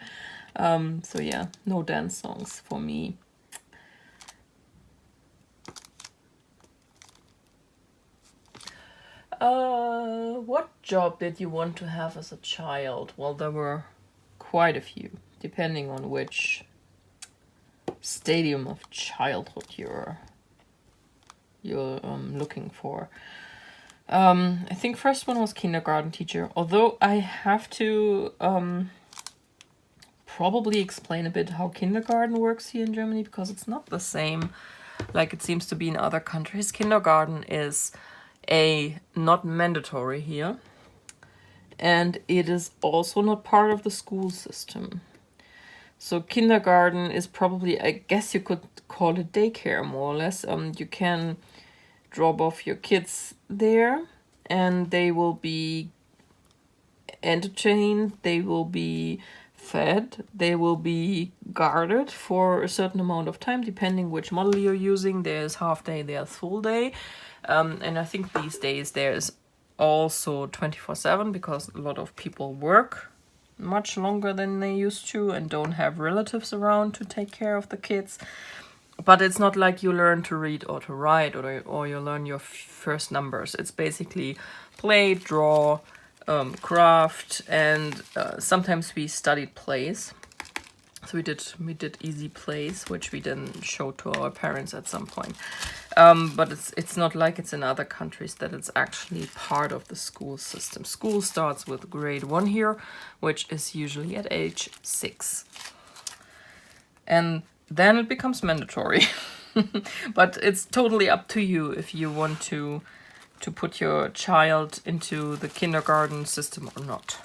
So yeah, no dance songs for me. What job did you want to have as a child? Well, there were quite a few, depending on which stadium of childhood you're looking for. I think first one was kindergarten teacher, although I have to probably explain a bit how kindergarten works here in Germany, because it's not the same like it seems to be in other countries. Kindergarten is not mandatory here. And it is also not part of the school system. So kindergarten is probably, I guess you could call it daycare more or less. You can drop off your kids there and they will be entertained, they will be fed, they will be guarded for a certain amount of time depending which model you're using. There's half day, there's full day. And I think these days there's also 24/7 because a lot of people work much longer than they used to and don't have relatives around to take care of the kids. But it's not like you learn to read or to write or you learn your first numbers. It's basically play, draw, craft, and sometimes we studied plays. So we did easy plays, which we then showed to our parents at some point. But it's not like it's in other countries that it's actually part of the school system. School starts with grade 1 here, which is usually at age 6. And then it becomes mandatory. But it's totally up to you if you want to put your child into the kindergarten system or not.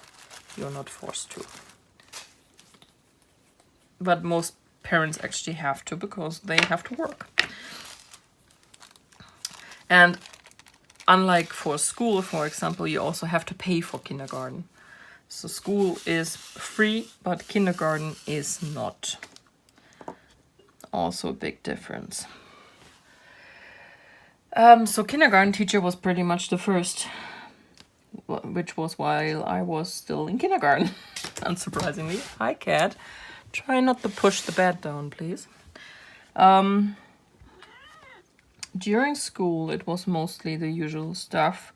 You're not forced to. But most parents actually have to because they have to work. And unlike for school, for example, you also have to pay for kindergarten. So school is free, but kindergarten is not. Also a big difference. So kindergarten teacher was pretty much the first, which was while I was still in kindergarten. Unsurprisingly. Hi, cat. Try not to push the bed down, please. During school, it was mostly the usual stuff,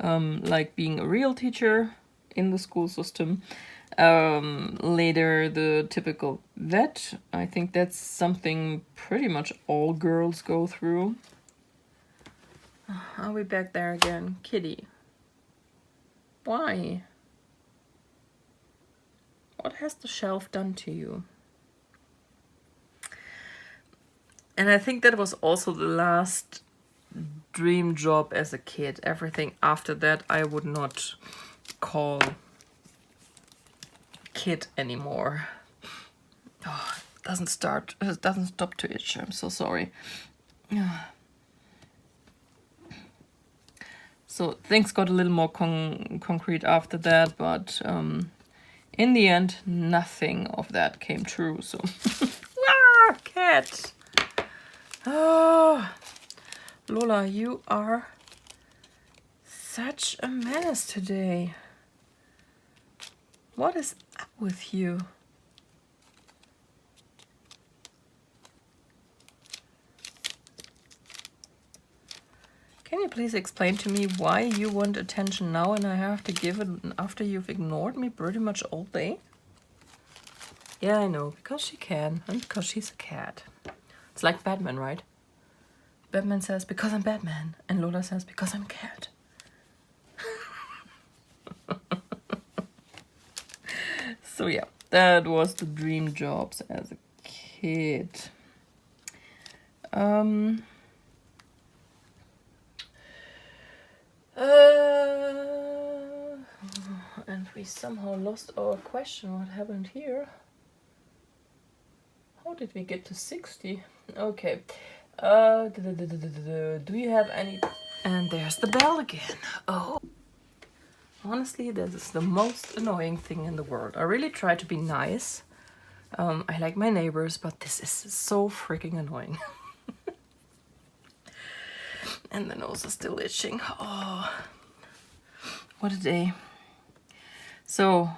like being a real teacher in the school system. Later, the typical vet. I think that's something pretty much all girls go through. Are we back there again? Kitty. Why? What has the shelf done to you? And I think that was also the last dream job as a kid. Everything after that I would not call kid anymore. Oh, it doesn't stop to itch. I'm so sorry. So things got a little more concrete after that, but in the end, nothing of that came true. So, ah, cat. Oh, Lola, you are such a menace today. What is up with you? Can you please explain to me why you want attention now and I have to give it after you've ignored me pretty much all day? Yeah, I know, because she can and because she's a cat. It's like Batman, right? Batman says, because I'm Batman, and Lola says, because I'm a cat. So yeah, that was the dream jobs as a kid. And we somehow lost our question. What happened here? How did we get to 60? Okay. Do you have any... And there's the bell again. Oh. Honestly, this is the most annoying thing in the world. I really try to be nice. I like my neighbors, but this is so freaking annoying. And the nose is still itching. Oh, what a day. So,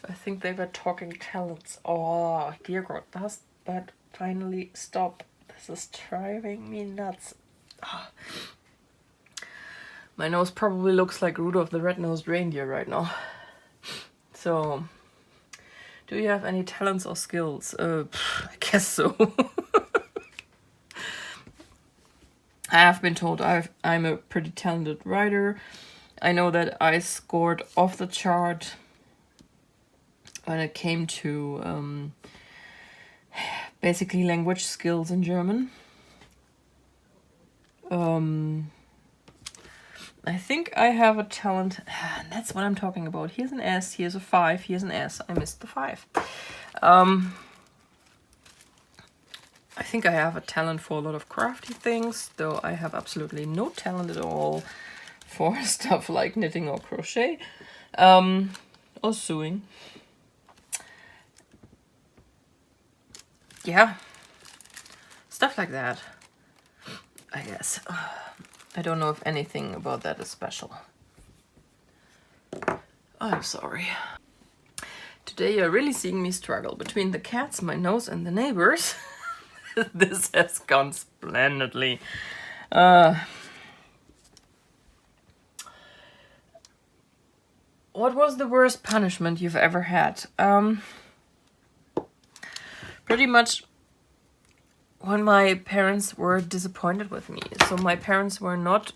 I think they were talking talents. Oh, dear God, does that finally stop? This is driving me nuts. Oh. My nose probably looks like Rudolph the Red-Nosed Reindeer right now. So, do you have any talents or skills? I guess so. I have been told I'm a pretty talented writer. I know that I scored off the chart when it came to basically language skills in German. I think I have a talent. That's what I'm talking about. Here's an S, here's a 5, here's an S. I missed the 5. I think I have a talent for a lot of crafty things, though I have absolutely no talent at all for stuff like knitting or crochet, or sewing. Yeah, stuff like that, I guess. I don't know if anything about that is special. I'm sorry. Today you're really seeing me struggle between the cats, my nose, and the neighbors. This has gone splendidly. What was the worst punishment you've ever had? Pretty much when my parents were disappointed with me. So my parents were not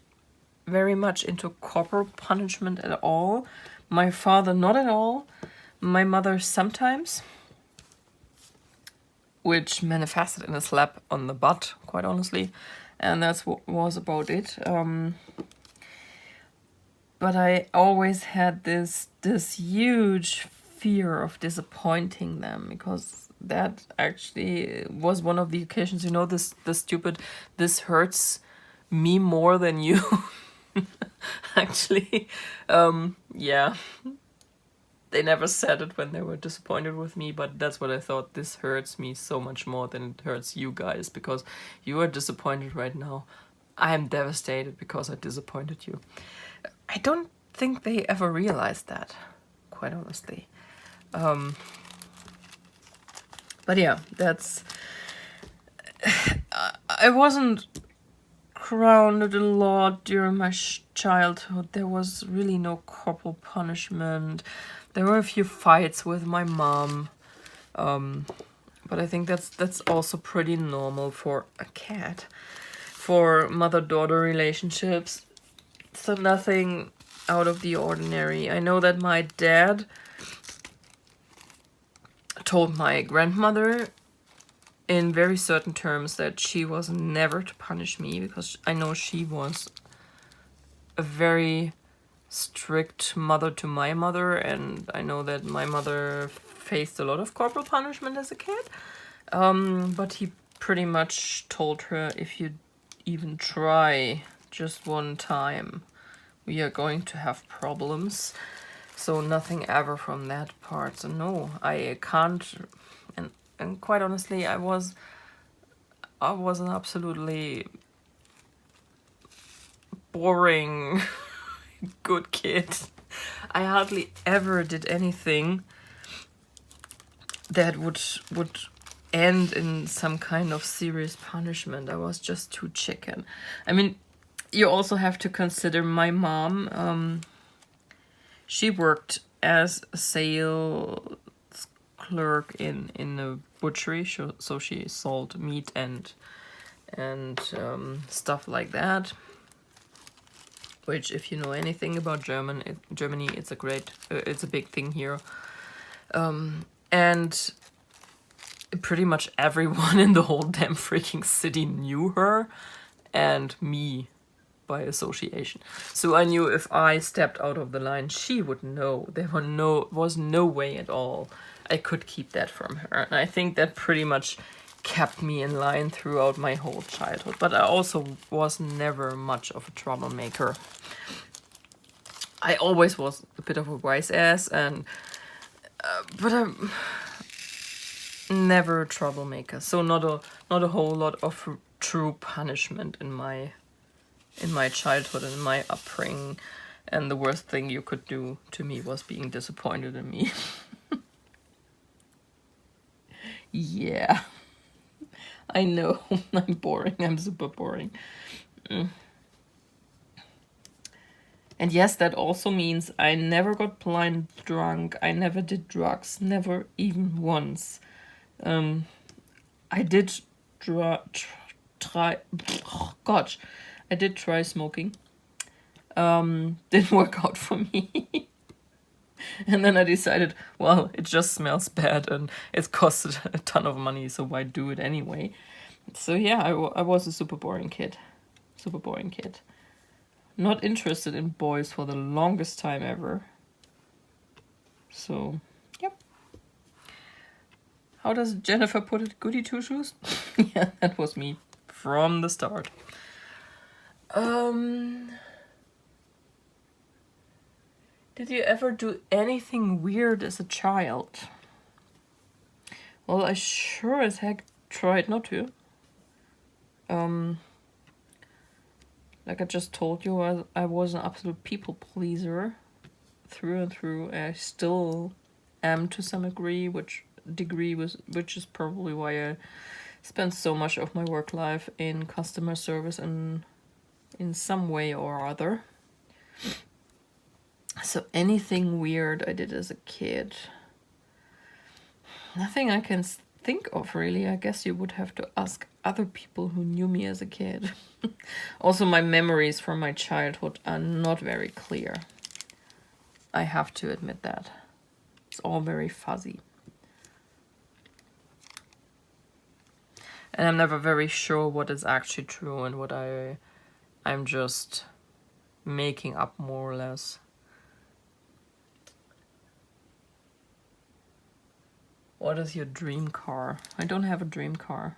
very much into corporal punishment at all. My father not at all. My mother sometimes, which manifested in a slap on the butt, quite honestly. And that's what was about it. But I always had this huge fear of disappointing them, because that actually was one of the occasions, you know, this stupid, this hurts me more than you. Actually, yeah. They never said it when they were disappointed with me, but that's what I thought. This hurts me so much more than it hurts you guys, because you are disappointed right now. I am devastated because I disappointed you. I don't think they ever realized that, quite honestly. But yeah, that's... I wasn't grounded a lot during my childhood. There was really no corporal punishment. There were a few fights with my mom. But I think that's also pretty normal for a cat. For mother-daughter relationships. So nothing out of the ordinary. I know that my dad told my grandmother in very certain terms that she was never to punish me, because I know she was a very strict mother to my mother, and I know that my mother faced a lot of corporal punishment as a kid. But he pretty much told her, if you even try just one time, we are going to have problems. So nothing ever from that part. So no, I can't. And quite honestly, I was an absolutely boring good kid. I hardly ever did anything that would end in some kind of serious punishment. I was just too chicken. I mean, you also have to consider my mom. She worked as a sales clerk in a butchery, so she sold meat and stuff like that. Which, if you know anything about Germany, it's a big thing here. And pretty much everyone in the whole damn freaking city knew her and me by association. So I knew if I stepped out of the line, she would know. There was no way at all I could keep that from her. And I think that pretty much kept me in line throughout my whole childhood. But I also was never much of a troublemaker. I always was a bit of a wise ass, but I'm never a troublemaker. So not a whole lot of true punishment in my childhood and my upbringing. And the worst thing you could do to me was being disappointed in me. Yeah. I know, I'm boring. I'm super boring. And yes, that also means I never got blind drunk. I never did drugs. Never even once. I did try... Oh, gosh. I did try smoking. Didn't work out for me. And then I decided, well, it just smells bad and it costed a ton of money, so why do it anyway? So yeah, I was a super boring kid. Super boring kid. Not interested in boys for the longest time ever. So, yep. How does Jennifer put it? Goody two-shoes? Yeah, that was me from the start. Did you ever do anything weird as a child? Well, I sure as heck tried not to. Like I just told you, I was an absolute people pleaser through and through. I still am to some degree, which is probably why I spent so much of my work life in customer service and in some way or other. So anything weird I did as a kid, nothing I can think of really. I guess you would have to ask other people who knew me as a kid. Also, my memories from my childhood are not very clear. I have to admit that. It's all very fuzzy. And I'm never very sure what is actually true and what I'm just making up more or less. What is your dream car? I don't have a dream car.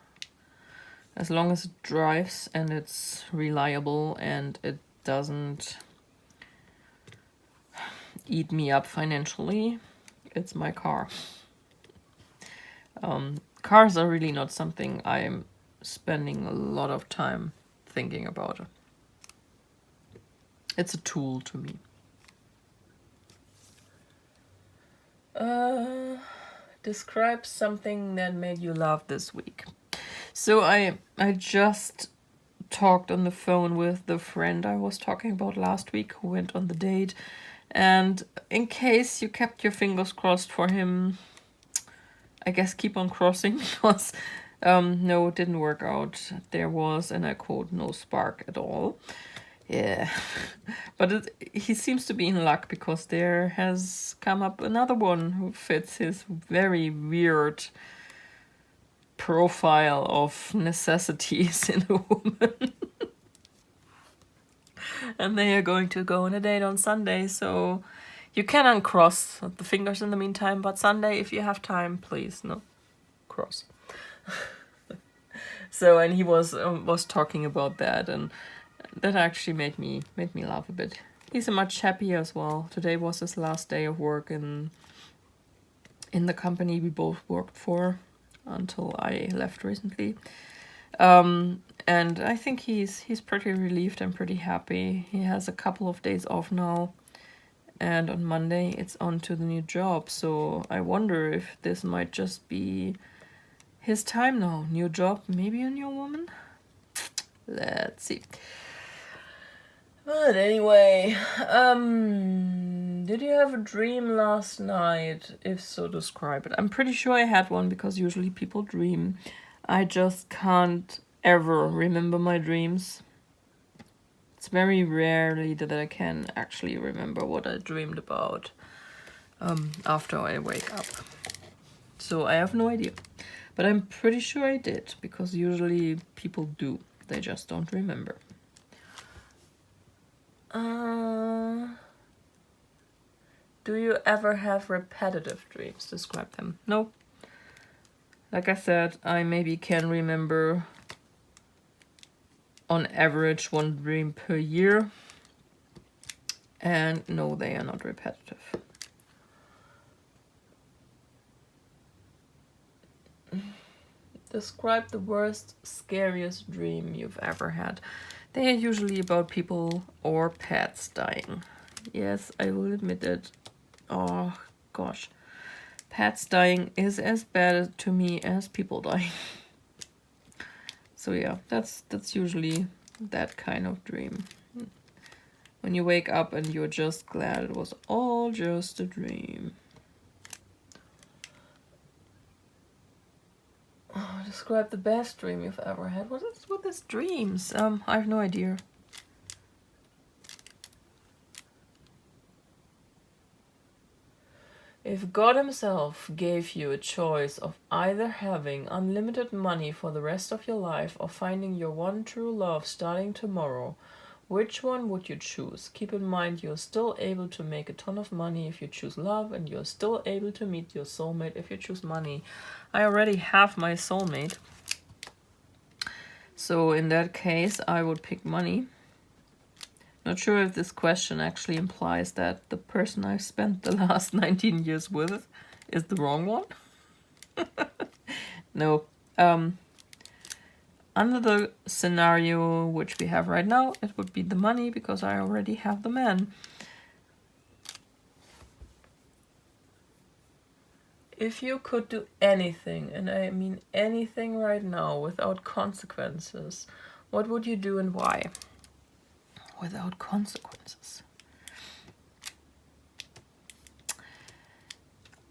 As long as it drives and it's reliable and it doesn't eat me up financially, it's my car. Cars are really not something I'm spending a lot of time thinking about. It's a tool to me. Describe something that made you laugh this week. So I just talked on the phone with the friend I was talking about last week who went on the date. And in case you kept your fingers crossed for him, I guess keep on crossing because no, it didn't work out. There was, and I quote, no spark at all. Yeah, but he seems to be in luck because there has come up another one who fits his very weird profile of necessities in a woman. And they are going to go on a date on Sunday, so you can uncross the fingers in the meantime, but Sunday, if you have time, please, no, cross. So, and he was talking about that, and that actually made me laugh a bit. He's much happier as well. Today was his last day of work in the company we both worked for until I left recently. And I think he's pretty relieved and pretty happy. He has a couple of days off now, and on Monday it's on to the new job. So I wonder if this might just be his time now. New job, maybe a new woman? Let's see. But anyway, did you have a dream last night? If so, describe it. I'm pretty sure I had one because usually people dream. I just can't ever remember my dreams. It's very rarely that I can actually remember what I dreamed about after I wake up. So I have no idea. But I'm pretty sure I did, because usually people do. They just don't remember. Do you ever have repetitive dreams? Describe them. No. Like I said, I maybe can remember on average one dream per year. And no, they are not repetitive. Describe the worst, scariest dream you've ever had. They are usually about people or pets dying. Yes, I will admit it. Oh, gosh. Pets dying is as bad to me as people dying. So yeah, that's usually that kind of dream. When you wake up and you're just glad it was all just a dream. Oh, describe the best dream you've ever had. What is with these dreams? I have no idea. If God himself gave you a choice of either having unlimited money for the rest of your life or finding your one true love starting tomorrow, which one would you choose? Keep in mind you're still able to make a ton of money if you choose love, and you're still able to meet your soulmate if you choose money. I already have my soulmate. So in that case, I would pick money. Not sure if this question actually implies that the person I've spent the last 19 years with is the wrong one. No. Under the scenario which we have right now, it would be the money because I already have the man. If you could do anything, and I mean anything right now without consequences, what would you do and why? Without consequences.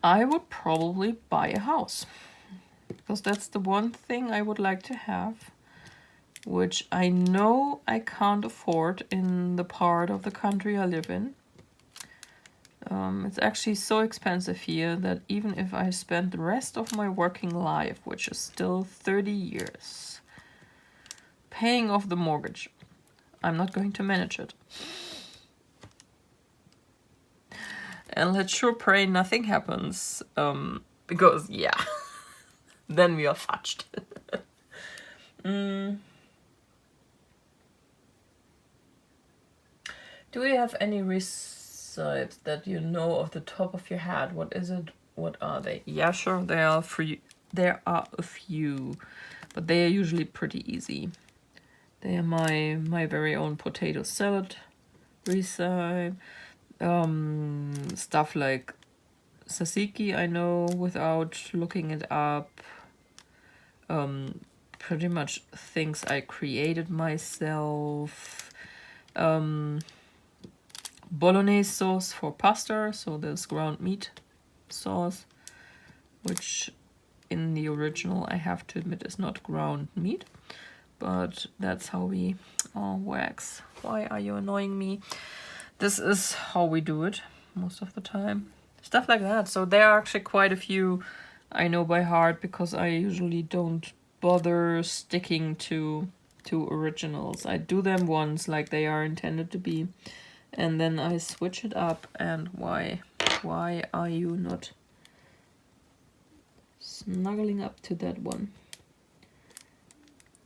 I would probably buy a house, because that's the one thing I would like to have, which I know I can't afford in the part of the country I live in. It's actually so expensive here that even if I spend the rest of my working life, which is still 30 years, paying off the mortgage, I'm not going to manage it. And let's sure pray nothing happens, because, yeah, then we are fudged. Do we have any recipes that you know off the top of your head? What is it? What are they? Yeah, sure, there are a few, but they are usually pretty easy. They are my very own potato salad recipe. Stuff like tzatziki I know without looking it up. Pretty much things I created myself. Bolognese sauce for pasta, so there's ground meat sauce, which in the original I have to admit is not ground meat, but that's how we works. Why are you annoying me? This is how we do it most of the time. Stuff like that. So there are actually quite a few I know by heart because I usually don't bother sticking to originals. I do them once like they are intended to be, and then I switch it up. And why are you not snuggling up to that one?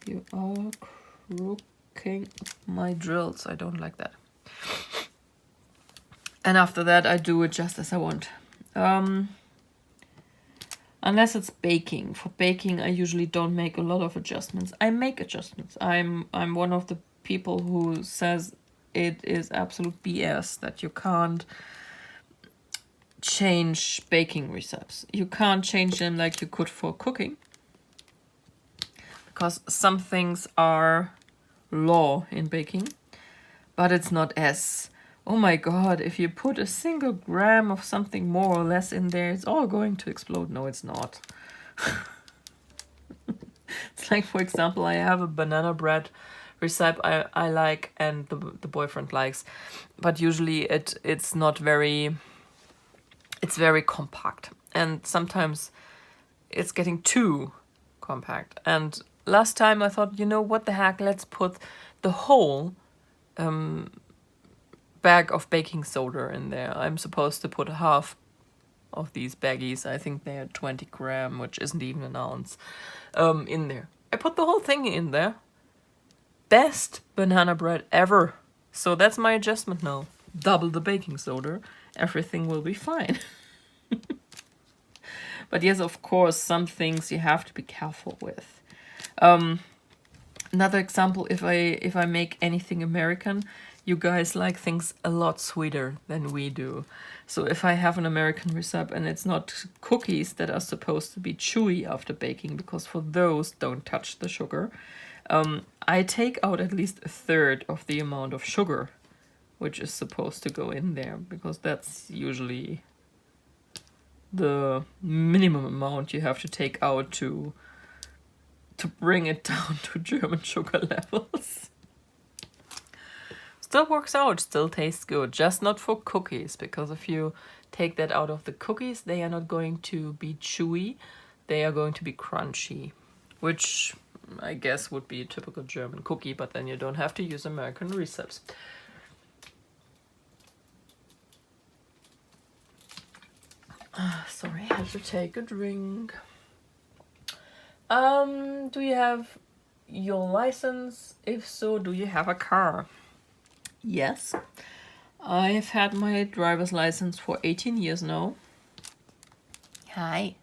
You are crooking my drills. I don't like that. And after that, I do it just as I want. Unless it's baking. For baking, I usually don't make a lot of adjustments. I make adjustments. I'm one of the people who says it is absolute BS that you can't change baking recipes. You can't change them like you could for cooking, because some things are law in baking, but it's not as, oh my god, if you put a single gram of something more or less in there, it's all going to explode. No, it's not. It's like, for example, I have a banana bread recipe I like and the boyfriend likes, but usually it's not very, it's very compact, and sometimes it's getting too compact. And last time I thought, you know what the heck, let's put the whole bag of baking soda in there. I'm supposed to put half of these baggies, I think they're 20 gram, which isn't even an ounce, in there. I put the whole thing in there. Best banana bread ever. So that's my adjustment now. Double the baking soda, everything will be fine. But yes, of course, some things you have to be careful with. Another example, if I make anything American, you guys like things a lot sweeter than we do. So if I have an American recipe and it's not cookies that are supposed to be chewy after baking, because for those, don't touch the sugar, I take out at least a third of the amount of sugar which is supposed to go in there, because that's usually the minimum amount you have to take out to bring it down to German sugar levels. Still works out, still tastes good, just not for cookies, because if you take that out of the cookies, they are not going to be chewy, they are going to be crunchy, which I guess would be a typical German cookie, but then you don't have to use American recipes. Sorry, I had to take a drink. Do you have your license? If so, do you have a car? Yes. I've had my driver's license for 18 years now. Hi.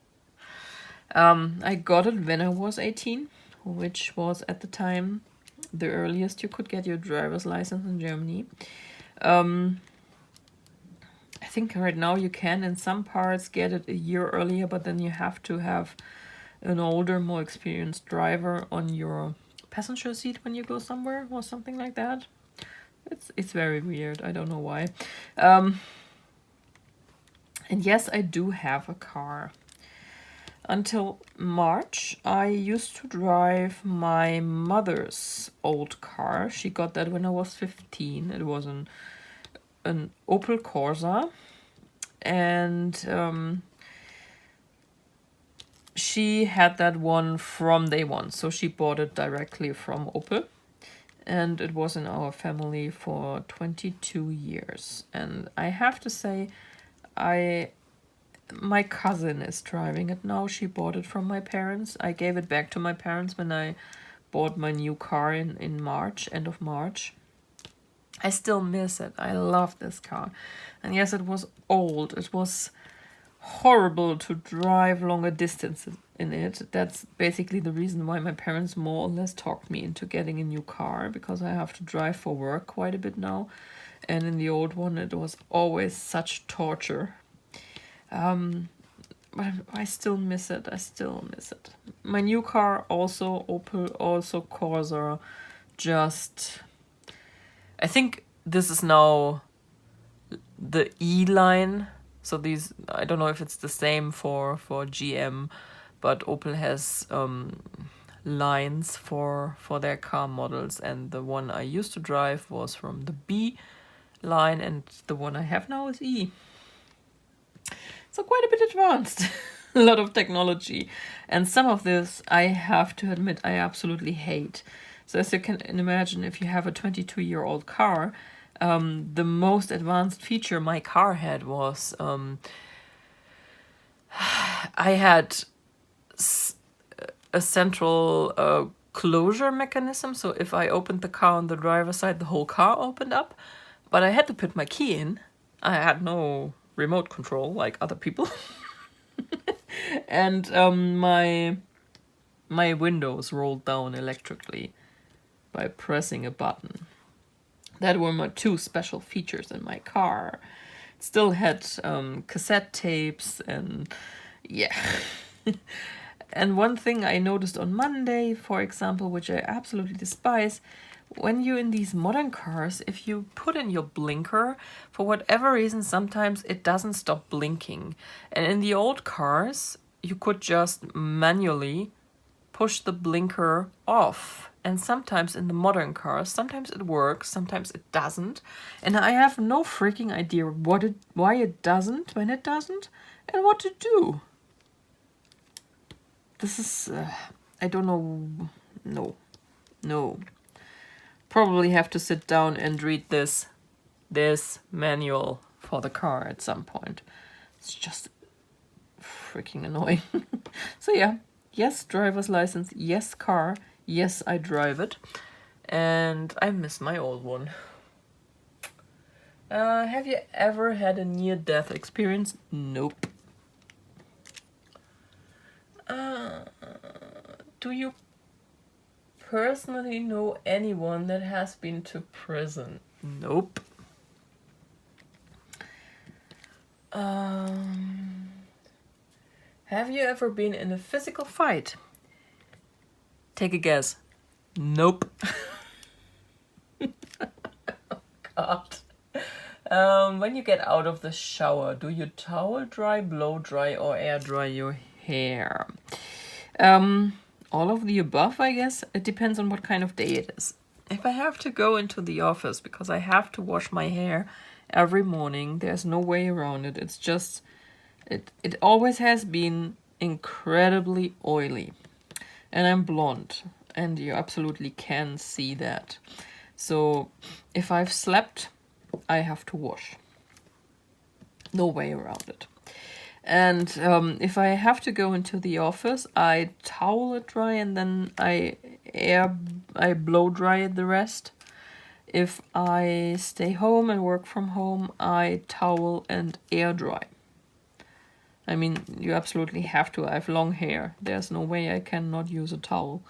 I got it when I was 18, which was at the time the earliest you could get your driver's license in Germany. I think right now you can in some parts get it a year earlier, but then you have to have an older, more experienced driver on your passenger seat when you go somewhere or something like that. It's very weird. I don't know why. And yes, I do have a car. Until March, I used to drive my mother's old car. She got that when I was 15. It was an Opel Corsa. And she had that one from day one. So she bought it directly from Opel. And it was in our family for 22 years. And I have to say, my cousin is driving it now. She bought it from my parents. I gave it back to my parents when I bought my new car in March, end of March. I still miss it. I love this car. And yes, it was old. It was horrible to drive longer distances in it. That's basically the reason why my parents more or less talked me into getting a new car, because I have to drive for work quite a bit now. And in the old one, it was always such torture. But I still miss it. I still miss it. My new car, also Opel, also Corsa, just... I think this is now the E line. So these, I don't know if it's the same for GM, but Opel has lines for their car models. And the one I used to drive was from the B line, and the one I have now is E. So quite a bit advanced, a lot of technology. And some of this, I have to admit, I absolutely hate. So as you can imagine, if you have a 22-year-old car, the most advanced feature my car had was I had a central closure mechanism. So if I opened the car on the driver's side, the whole car opened up. But I had to put my key in. I had no remote control like other people. And my windows rolled down electrically by pressing a button. That were my two special features in my car. It still had cassette tapes, and yeah. And one thing I noticed on Monday, for example, which I absolutely despise, when you're in these modern cars, if you put in your blinker, for whatever reason, sometimes it doesn't stop blinking. And in the old cars, you could just manually push the blinker off. And sometimes in the modern cars, sometimes it works, sometimes it doesn't. And I have no freaking idea why it doesn't, when it doesn't, and what to do. This is, I don't know, no. Probably have to sit down and read this manual for the car at some point. It's just freaking annoying. So yeah, yes, driver's license, yes, car, yes, I drive it, and I miss my old one. Have you ever had a near-death experience? Nope. Do you personally know anyone that has been to prison? Nope. Have you ever been in a physical fight? Take a guess. Nope. God. When you get out of the shower, do you towel dry, blow dry, or air dry your hair? All of the above, I guess. It depends on what kind of day it is. if I have to go into the office because I have to wash my hair every morning, there's no way around it. It's just, it always has been incredibly oily. And I'm blonde, and you absolutely can see that. So if I've slept, I have to wash. No way around it. And if I have to go into the office, I towel it dry and then I blow dry it the rest. If I stay home and work from home, I towel and air dry. I mean, you absolutely have to. I have long hair. There's no way I cannot use a towel.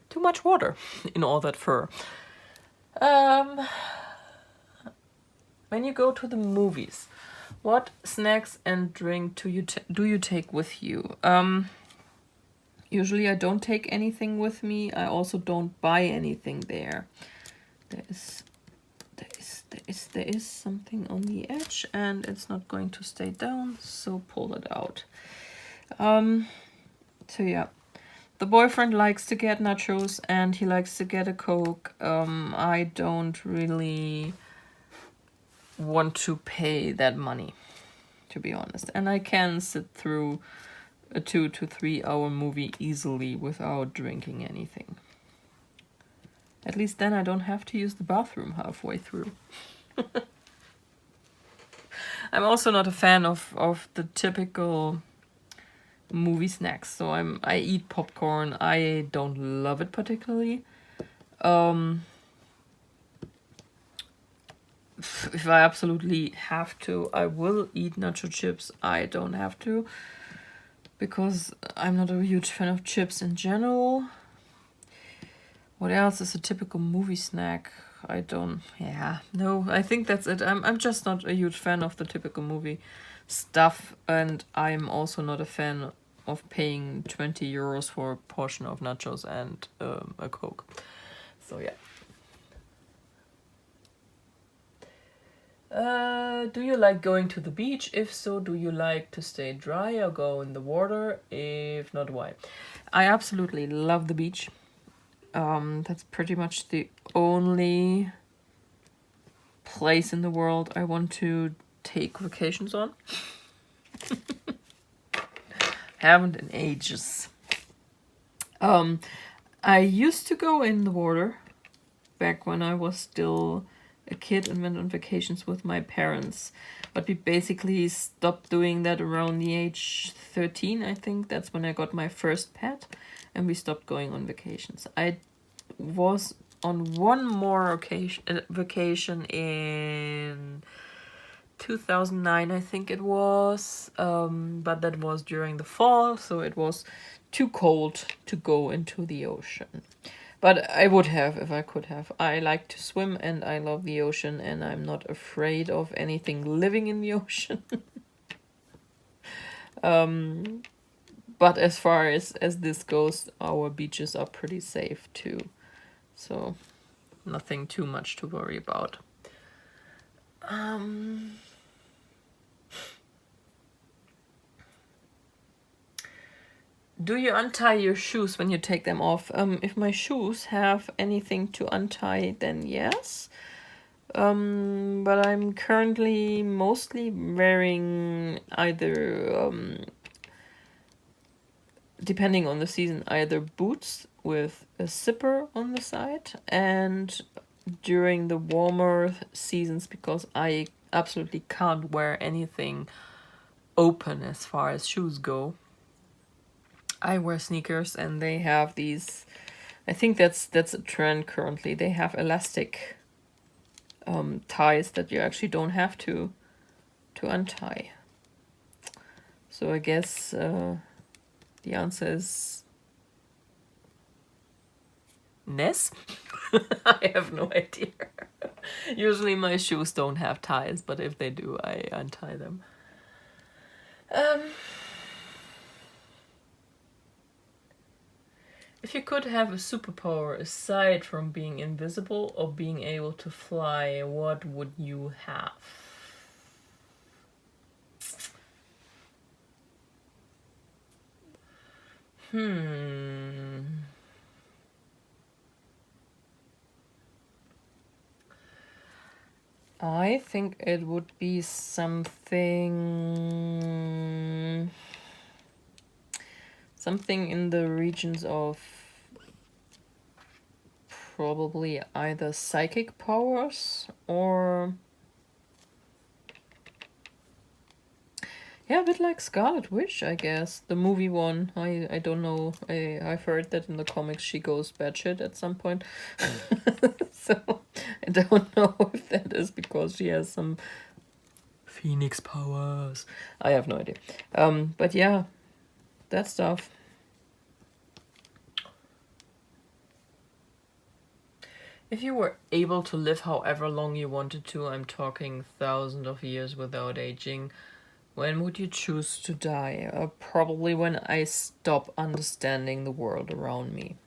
Too much water in all that fur. When you go to the movies, what snacks and drink do you take with you? Usually I don't take anything with me. I also don't buy anything there. There is something on the edge and it's not going to stay down, so pull it out. So yeah. The boyfriend likes to get nachos and he likes to get a Coke. I don't really want to pay that money, to be honest. And I can sit through a 2 to 3 hour movie easily without drinking anything. At least then I don't have to use the bathroom halfway through. I'm also not a fan of the typical movie snacks. So I eat popcorn. I don't love it particularly. If I absolutely have to, I will eat nacho chips. I don't have to, because I'm not a huge fan of chips in general. What else is a typical movie snack? I think that's it. I'm just not a huge fan of the typical movie stuff, and I'm also not a fan of paying 20 euros for a portion of nachos and a Coke. So yeah. Do you like going to the beach? If so, do you like to stay dry or go in the water? If not, why? I absolutely love the beach. That's pretty much the only place in the world I want to take vacations on. Haven't in ages. I used to go in the water back when I was still a kid and went on vacations with my parents. But we basically stopped doing that around the age 13, I think. That's when I got my first pet, and we stopped going on vacations. I was on one more vacation in 2009, I think it was, but that was during the fall, so it was too cold to go into the ocean. But I would have if I could have. I like to swim and I love the ocean, and I'm not afraid of anything living in the ocean. But as far as this goes, our beaches are pretty safe too. So nothing too much to worry about. Do you untie your shoes when you take them off? If my shoes have anything to untie, then yes. But I'm currently mostly wearing either, depending on the season, either boots with a zipper on the side, and during the warmer seasons, because I absolutely can't wear anything open as far as shoes go, I wear sneakers, and they have these, I think that's a trend currently. They have elastic ties that you actually don't have to untie. So I guess the answer is Ness? I have no idea. Usually my shoes don't have ties, but if they do, I untie them. If you could have a superpower aside from being invisible or being able to fly, what would you have? I think it would be something in the regions of probably either psychic powers or yeah, a bit like Scarlet Witch, I guess. The movie one. I don't know. I've heard that in the comics she goes batshit at some point. So I don't know if that is because she has some phoenix powers. I have no idea. But yeah, that stuff. If you were able to live however long you wanted to, I'm talking thousands of years without aging, when would you choose to die? Probably when I stop understanding the world around me.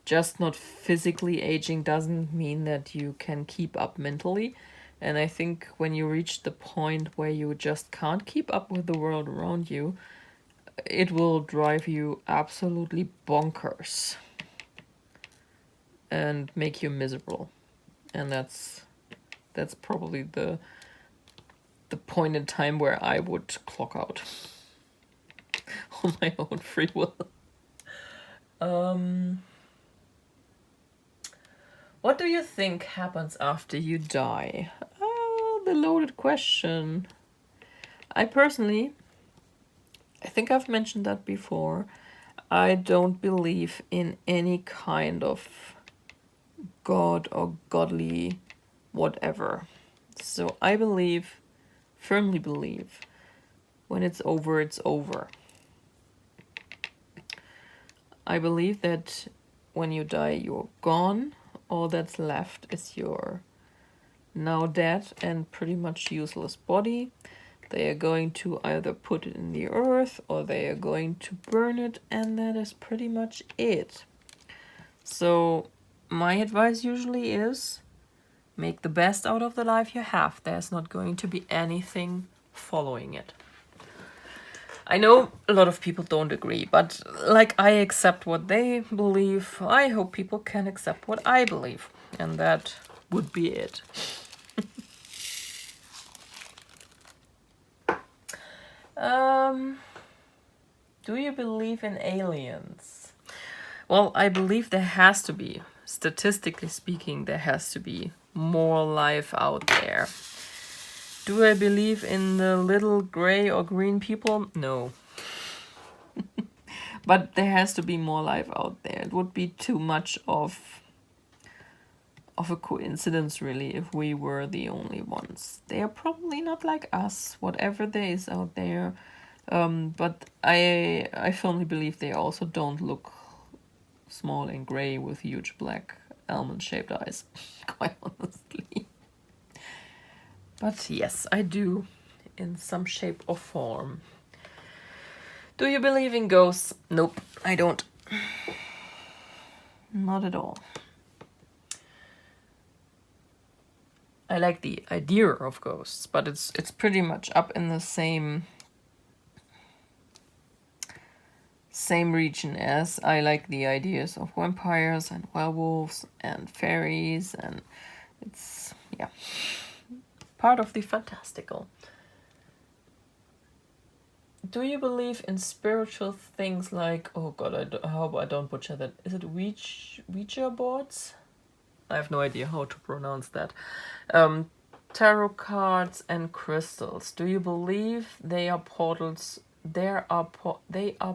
Just not physically aging doesn't mean that you can keep up mentally. And I think when you reach the point where you just can't keep up with the world around you, it will drive you absolutely bonkers and make you miserable. And that's probably the point in time where I would clock out on my own free will. What do you think happens after you die? The loaded question. I personally, I think I've mentioned that before, I don't believe in any kind of god or godly whatever. So I believe, firmly believe, when it's over, it's over. I believe that when you die, you're gone. All that's left is your now dead and pretty much useless body. They are going to either put it in the earth or they are going to burn it, and that is pretty much it. So my advice usually is make the best out of the life you have. There's not going to be anything following it. I know a lot of people don't agree, but like I accept what they believe, I hope people can accept what I believe. And that would be it. Do you believe in aliens? Well, I believe there has to be. Statistically speaking, there has to be more life out there. Do I believe in the little gray or green people? No. But there has to be more life out there. It would be too much of a coincidence, really, if we were the only ones. They are probably not like us, whatever there is out there. But I firmly believe they also don't look small and gray with huge black almond-shaped eyes, quite honestly. But yes, I do, in some shape or form. Do you believe in ghosts? Nope, I don't. Not at all. I like the idea of ghosts, but it's pretty much up in the same region as I like the ideas of vampires and werewolves and fairies, and it's part of the fantastical. Do you believe in spiritual things like, oh god, I hope I don't butcher that. Is it Ouija boards? I have no idea how to pronounce that. Tarot cards and crystals. Do you believe they are portals? They are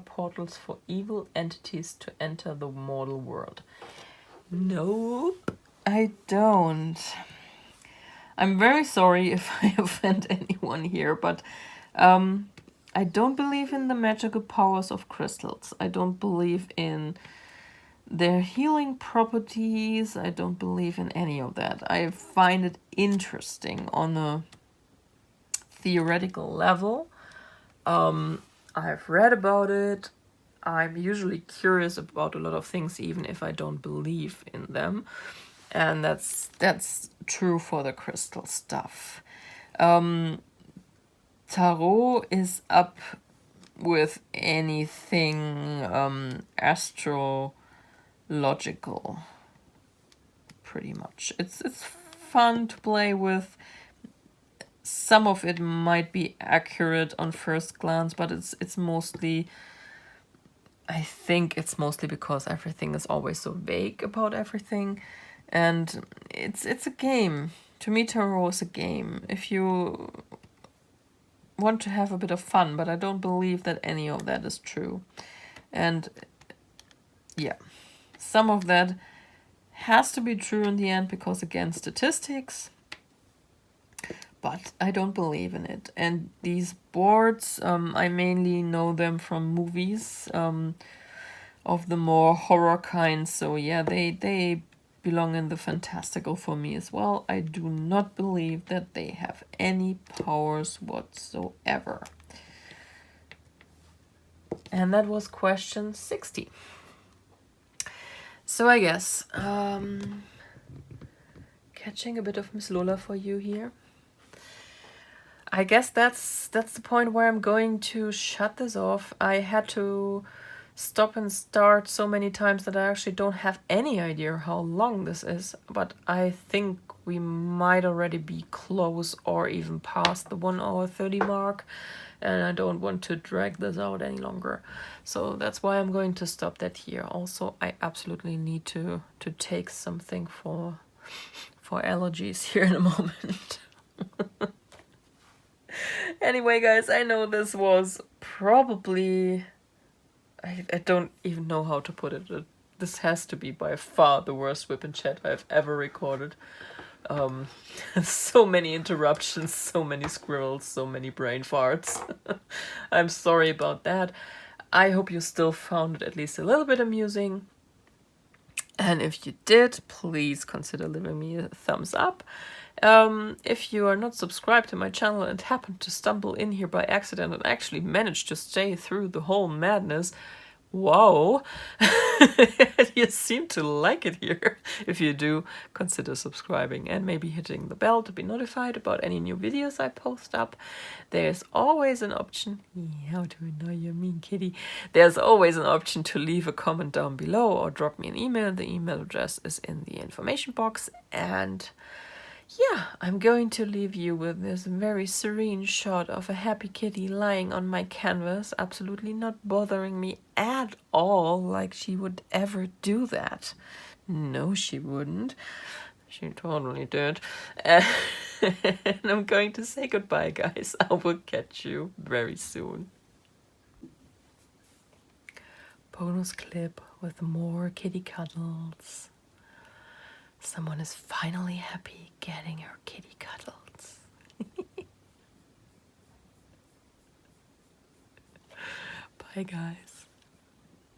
portals for evil entities to enter the mortal world. Nope, I don't. I'm very sorry if I offend anyone here, but I don't believe in the magical powers of crystals. I don't believe in their healing properties. I don't believe in any of that. I find it interesting on a theoretical level. I've read about it. I'm usually curious about a lot of things, even if I don't believe in them. And that's true for the crystal stuff. Tarot is up with anything astrological, pretty much. It's fun to play with. Some of it might be accurate on first glance, but it's mostly, I think it's mostly because everything is always so vague about everything, and it's a game. To me, tarot is a game. If you want to have a bit of fun, but I don't believe that any of that is true. And yeah, some of that has to be true in the end because, again, statistics, but I don't believe in it. And these boards, I mainly know them from movies, of the more horror kind. So yeah, they belong in the fantastical for me as well. I do not believe that they have any powers whatsoever. And that was question 60. So I guess, catching a bit of Miss Lola for you here. I guess that's the point where I'm going to shut this off. I had to stop and start so many times that I actually don't have any idea how long this is, but I think we might already be close or even past the 1 hour 30 mark, and I don't want to drag this out any longer. So that's why I'm going to stop that here. Also, I absolutely need to take something for allergies here in a moment. Anyway, guys, I know this was probably, I don't even know how to put it. This has to be by far the worst Whip and Chat I've ever recorded. So many interruptions, so many squirrels, so many brain farts. I'm sorry about that. I hope you still found it at least a little bit amusing. And if you did, please consider leaving me a thumbs up. If you are not subscribed to my channel and happened to stumble in here by accident and actually managed to stay through the whole madness, wow, you seem to like it here. If you do, consider subscribing and maybe hitting the bell to be notified about any new videos I post up. There's always an option, how do I know you're mean kitty? There's always an option to leave a comment down below or drop me an email. The email address is in the information box. And yeah, I'm going to leave you with this very serene shot of a happy kitty lying on my canvas, absolutely not bothering me at all, like she would ever do that. No, she wouldn't. She totally did. And I'm going to say goodbye, guys. I will catch you very soon. Bonus clip with more kitty cuddles. Someone is finally happy getting her kitty cuddles. Bye, guys.